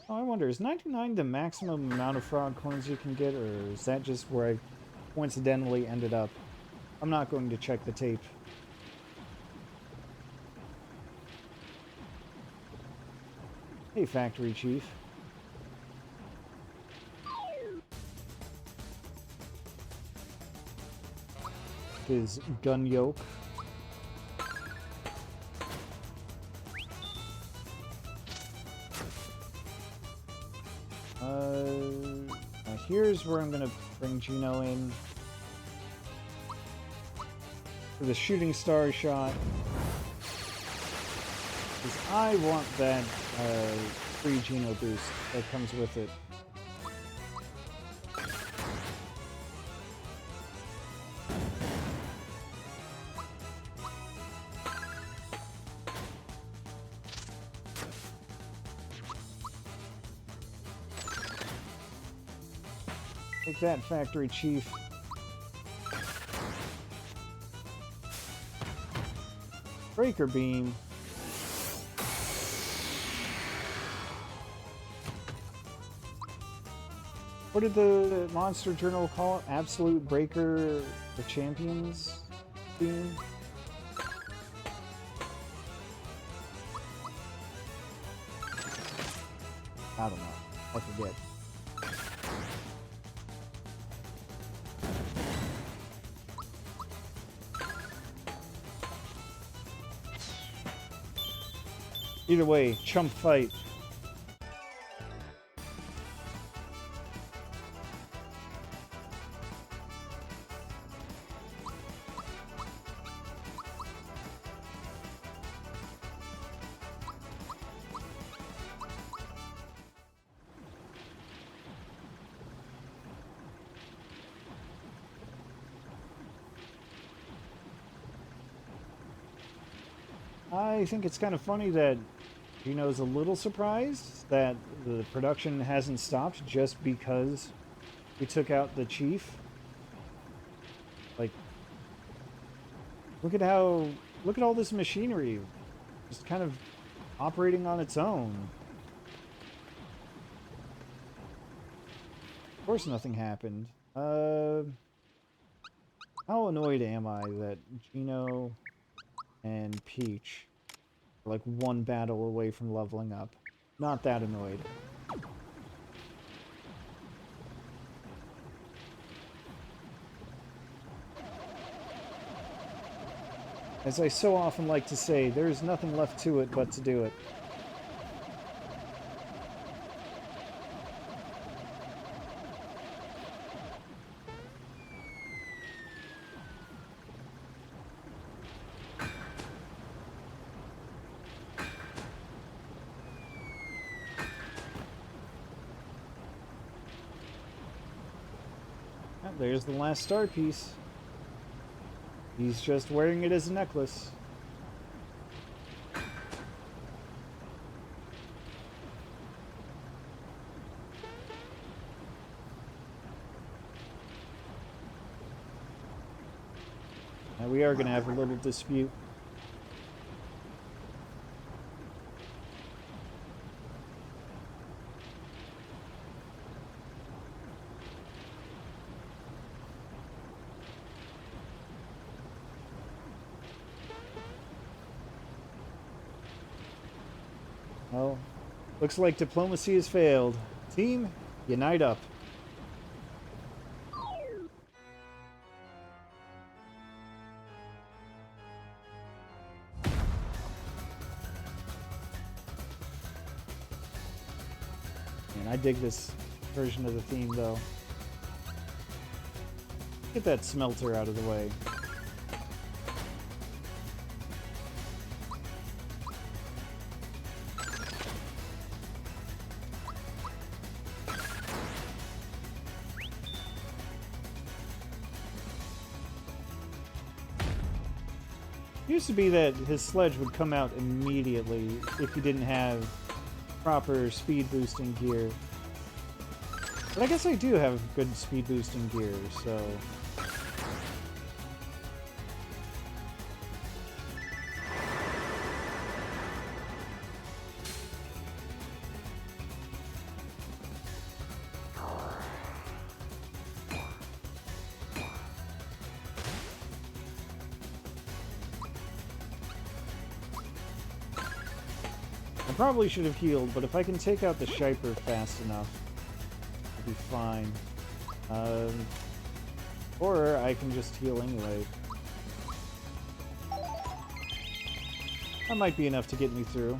Oh, I wonder, is 99 the maximum amount of frog coins you can get, or is that just where I coincidentally ended up? I'm not going to check the tape. Hey, Factory Chief. His gun yoke. Now here's where I'm gonna bring Gino in for the shooting star shot, because I want that free Gino boost that comes with it. Take that, Factory Chief. Breaker Beam. What did the Monster Journal call it? Absolute Breaker the Champions Beam? I don't know. I forget. Either way, chump fight. I think it's kind of funny that Gino's a little surprised that the production hasn't stopped just because we took out the chief. Like, look at all this machinery just kind of operating on its own. Of course nothing happened. How annoyed am I that Gino and Peach are like one battle away from leveling up? Not that annoyed. As I so often like to say, there is nothing left to it but to do it. Ah, there's the last star piece. He's just wearing it as a necklace. Now we are going to have a little dispute. Well, looks like diplomacy has failed. Team, unite up. Man, I dig this version of the theme, though. Get that smelter out of the way. Used to be that his sledge would come out immediately if he didn't have proper speed boosting gear. But I guess I do have good speed boosting gear, so... I probably should have healed, but if I can take out the Shiper fast enough, I'll be fine. Or I can just heal anyway. That might be enough to get me through.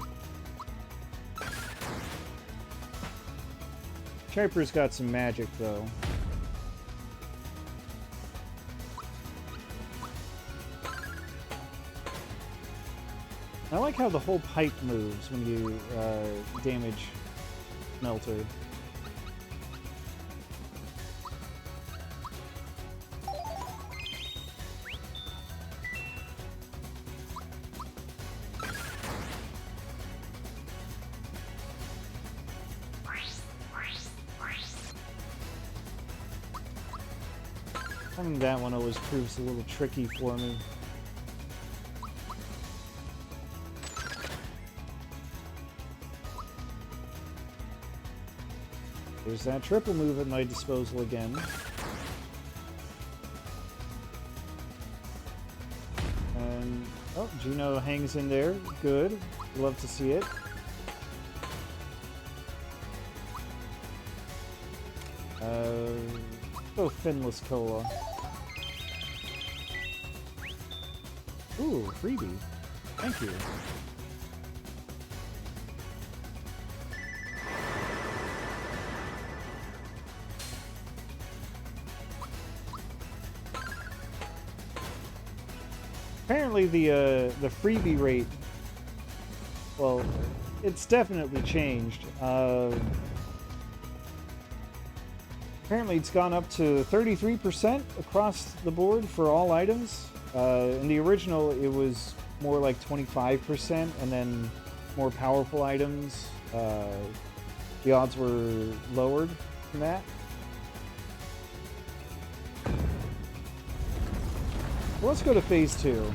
Shiper's got some magic, though. I like how the whole pipe moves when you damage Smelter. I think that one always proves a little tricky for me. There's that triple move at my disposal again. And, oh, Gino hangs in there. Good. Love to see it. Oh, Finless Cola. Ooh, freebie. Thank you. Apparently the freebie rate, well, it's definitely changed. Apparently it's gone up to 33% across the board for all items. In the original, it was more like 25%, and then more powerful items, the odds were lowered from that. Well, let's go to phase 2.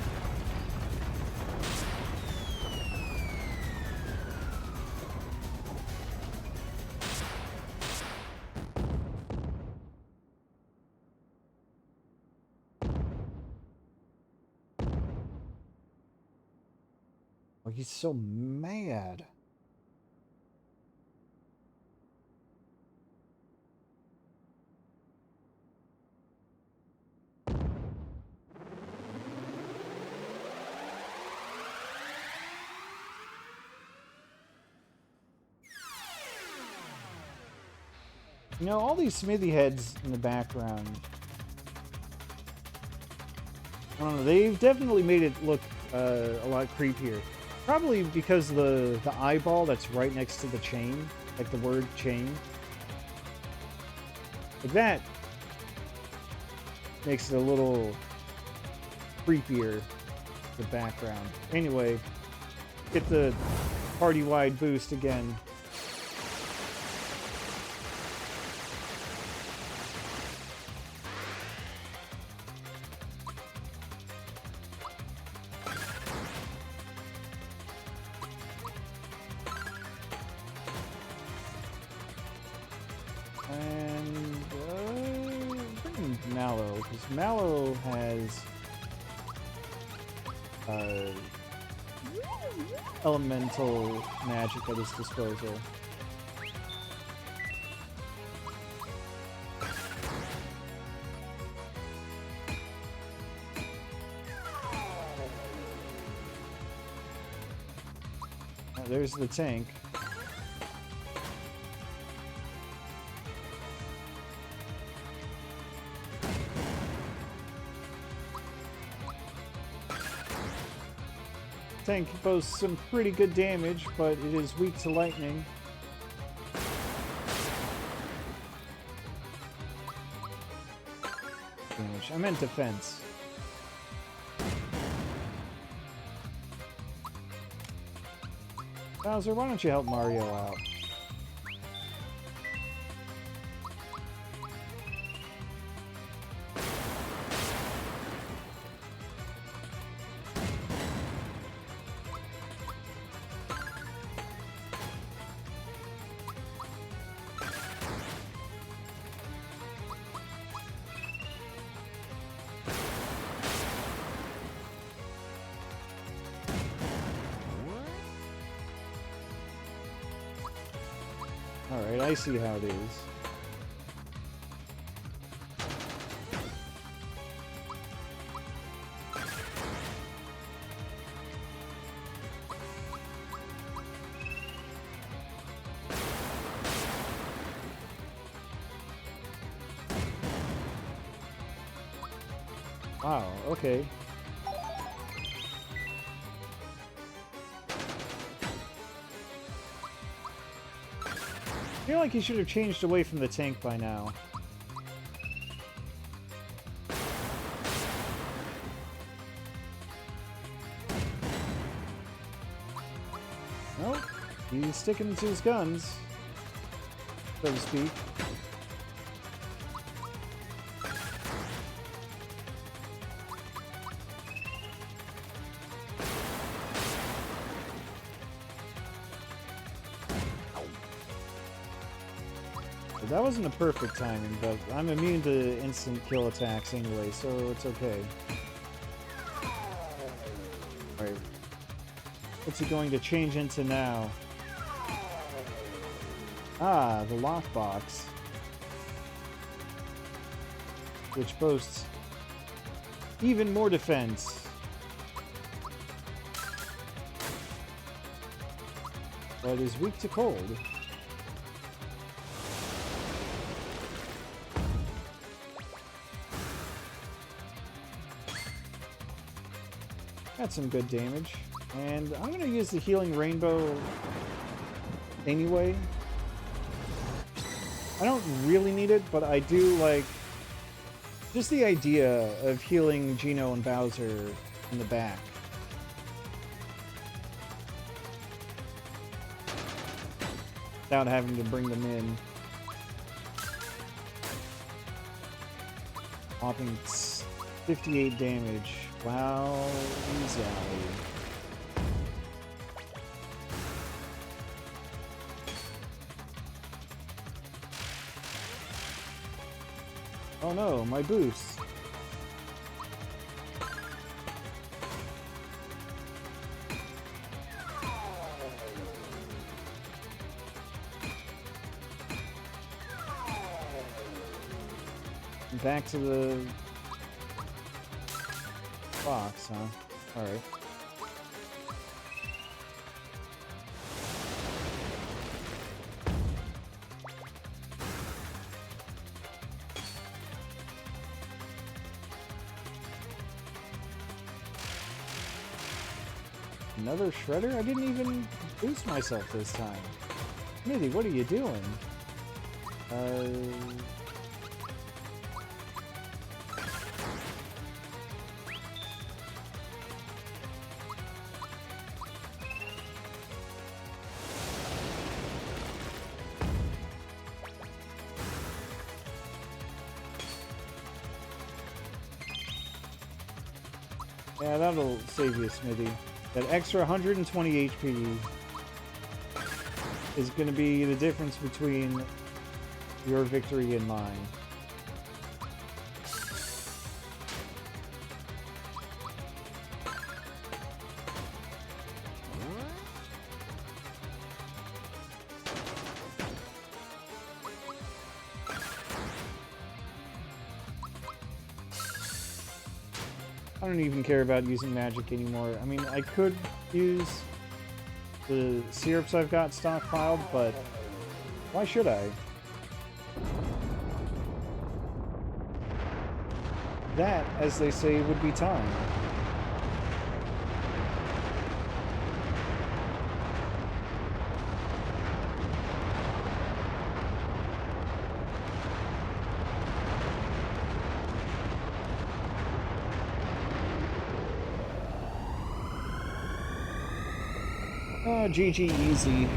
Oh, he's so mad. You know, all these smithy heads in the background, I don't know, they've definitely made it look a lot creepier. Probably because the eyeball that's right next to the chain, like the word chain. Like that makes it a little creepier, the background. Anyway, get the party-wide boost again. Because Mallow has elemental magic at his disposal. There's the tank. Tank boasts some pretty good damage, but it is weak to lightning. Damage. I meant defense. Bowser, why don't you help Mario out? Alright, I see how it is. Wow, okay. I feel like he should have changed away from the tank by now. Nope. He's sticking to his guns, so to speak. That wasn't a perfect timing, but I'm immune to instant kill attacks anyway, so it's okay. Alright. What's he going to change into now? Ah, the lockbox. Which boasts even more defense. But is weak to cold. That's some good damage. And I'm going to use the healing rainbow anyway. I don't really need it, but I do like just the idea of healing Geno and Bowser in the back. Without having to bring them in. Whopping 58 damage. Wow, Zowie. Oh no, my boost. Back to the box, huh? Alright. Another shredder? I didn't even boost myself this time. Smithy, what are you doing? Yeah, that'll save you, Smithy. That extra 120 HP is going to be the difference between your victory and mine. I don't even care about using magic anymore. I mean, I could use the syrups I've got stockpiled, but why should I? That, as they say, would be time. Oh, GG easy.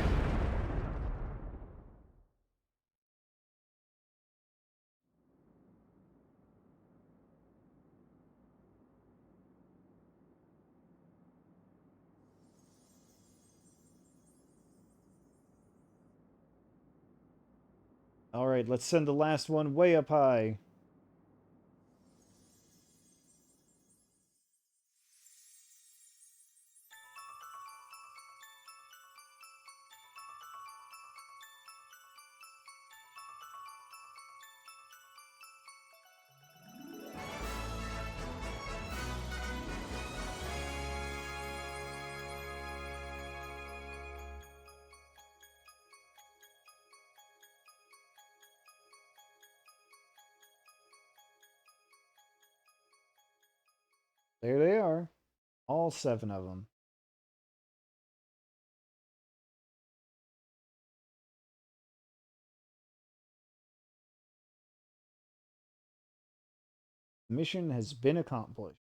All right, let's send the last one way up high. There they are. All 7 of them. Mission has been accomplished.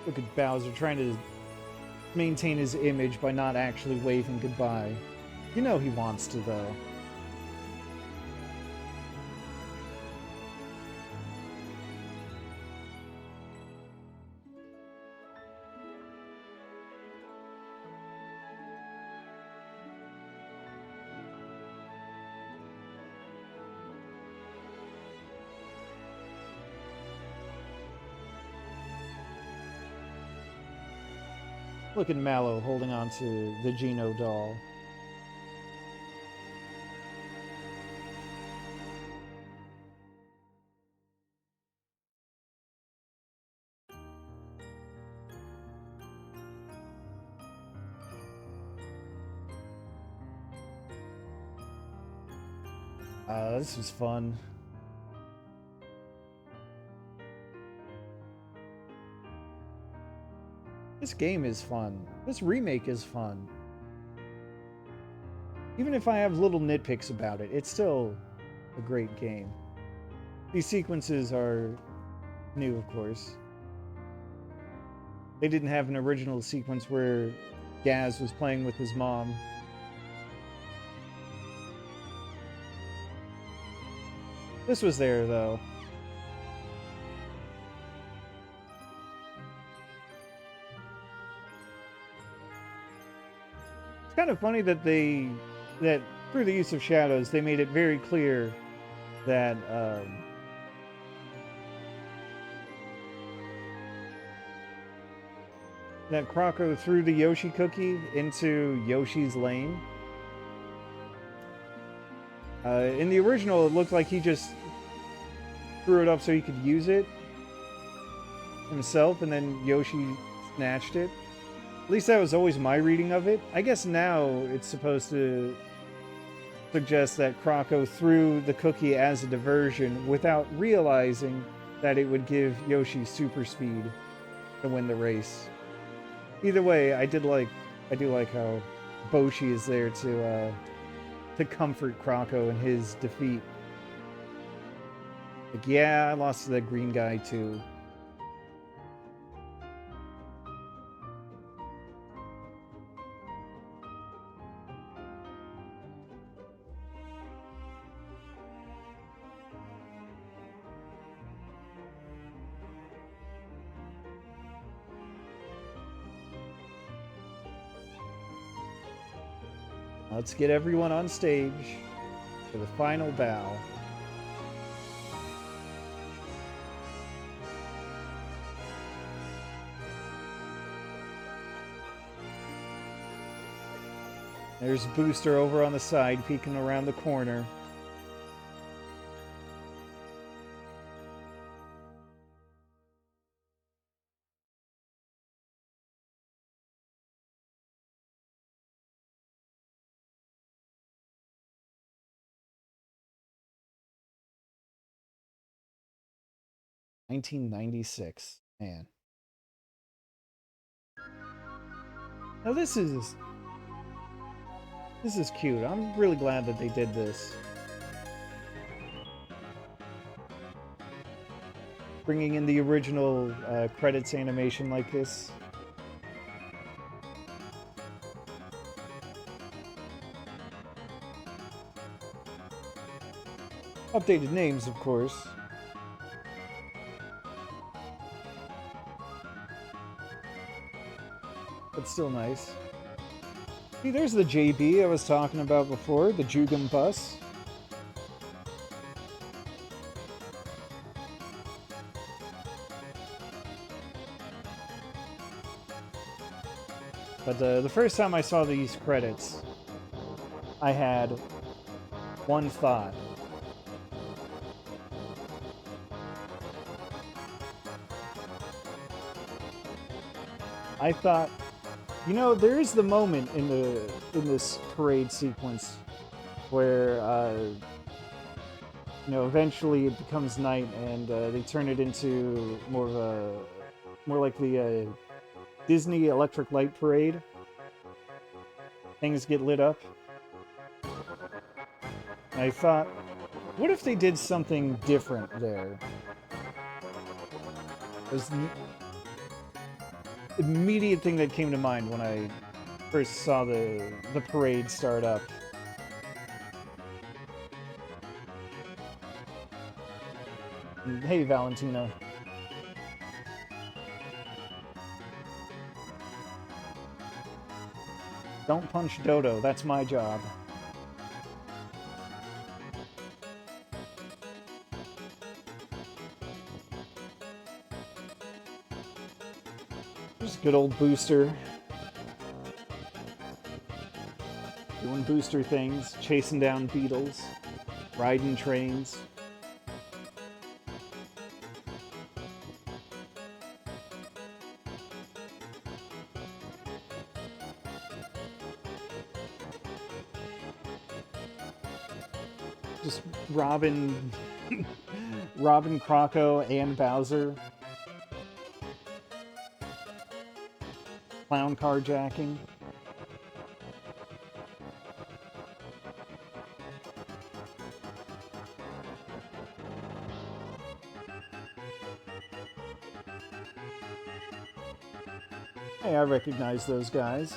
Look at Bowser trying to maintain his image by not actually waving goodbye. You know he wants to, though. Look at Mallow holding on to the Geno doll. This was fun. This game is fun. This remake is fun. Even if I have little nitpicks about it, it's still a great game. These sequences are new, of course. They didn't have an original sequence where Gaz was playing with his mom. This was there, though. It's kind of funny that that through the use of shadows, they made it very clear that that Croco threw the Yoshi cookie into Yoshi's lane. In the original, it looked like he just threw it up so he could use it himself, and then Yoshi snatched it. At least that was always my reading of it. I guess now it's supposed to suggest that Croco threw the cookie as a diversion without realizing that it would give Yoshi super speed to win the race. Either way, I do like how Boshi is there to comfort Croco in his defeat. Like, yeah, I lost to that green guy too. Let's get everyone on stage for the final bow. There's Booster over on the side, peeking around the corner. $1996. Man. Now this is cute. I'm really glad that they did this. Bringing in the original credits animation like this. Updated names, of course. But still nice. See, there's the JB I was talking about before, the Jugum bus. But the first time I saw these credits, I had one thought. I thought, you know, there is the moment in this parade sequence where you know, eventually it becomes night and they turn it into more like the Disney Electric Light Parade. Things get lit up. And I thought, what if they did something different there? immediate thing that came to mind when I first saw the parade start up. And hey, Valentina. Don't punch Dodo, that's my job. Just good old Booster. Doing Booster things, chasing down beetles, riding trains. Just Robin, Robin, Croco, and Bowser. Clown carjacking. Hey, I recognize those guys.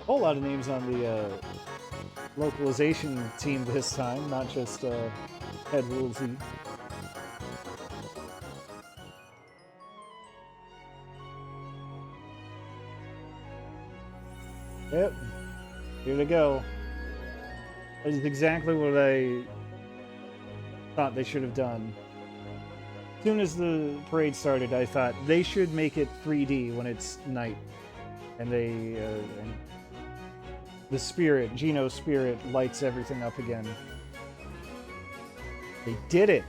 Whole lot of names on the localization team this time, not just Head Woolsey. Yep, here to go. That is exactly what I thought they should have done. As soon as the parade started, I thought they should make it 3D when it's night. And and the spirit, Gino's spirit, lights everything up again. They did it!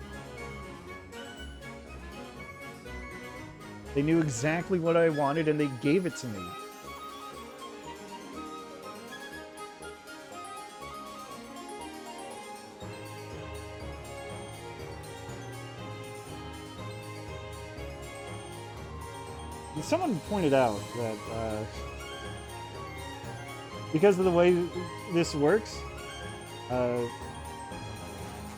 They knew exactly what I wanted and they gave it to me. Someone pointed out that because of the way this works, you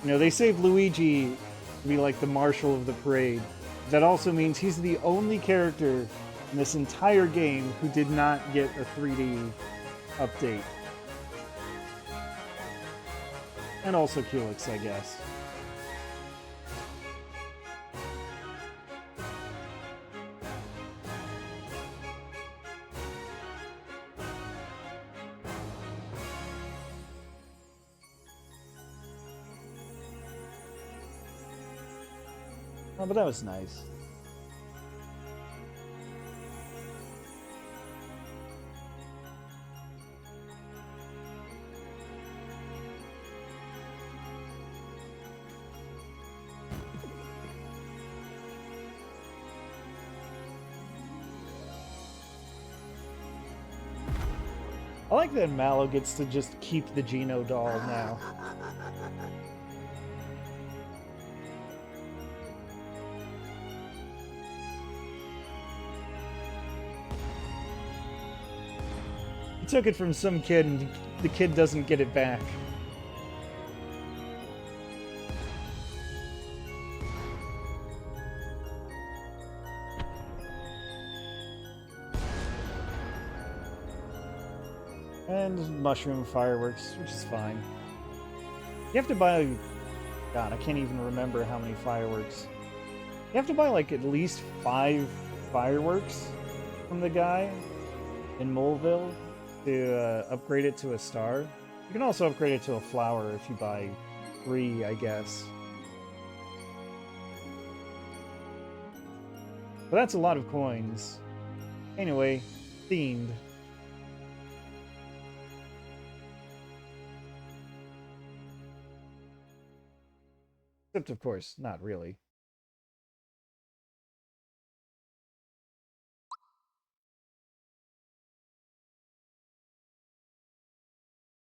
know, they saved Luigi to be like the marshal of the parade. That also means he's the only character in this entire game who did not get a 3D update. And also Culex, I guess. Oh, but that was nice. I like that Mallow gets to just keep the Gino doll now. He took it from some kid and the kid doesn't get it back. And mushroom fireworks, which is fine. You have to buy... God, I can't even remember how many fireworks. You have to buy like at least 5 fireworks from the guy in Moleville to upgrade it to a star. You can also upgrade it to a flower if you buy 3, I guess. But that's a lot of coins. Anyway, themed. Except, of course, not really.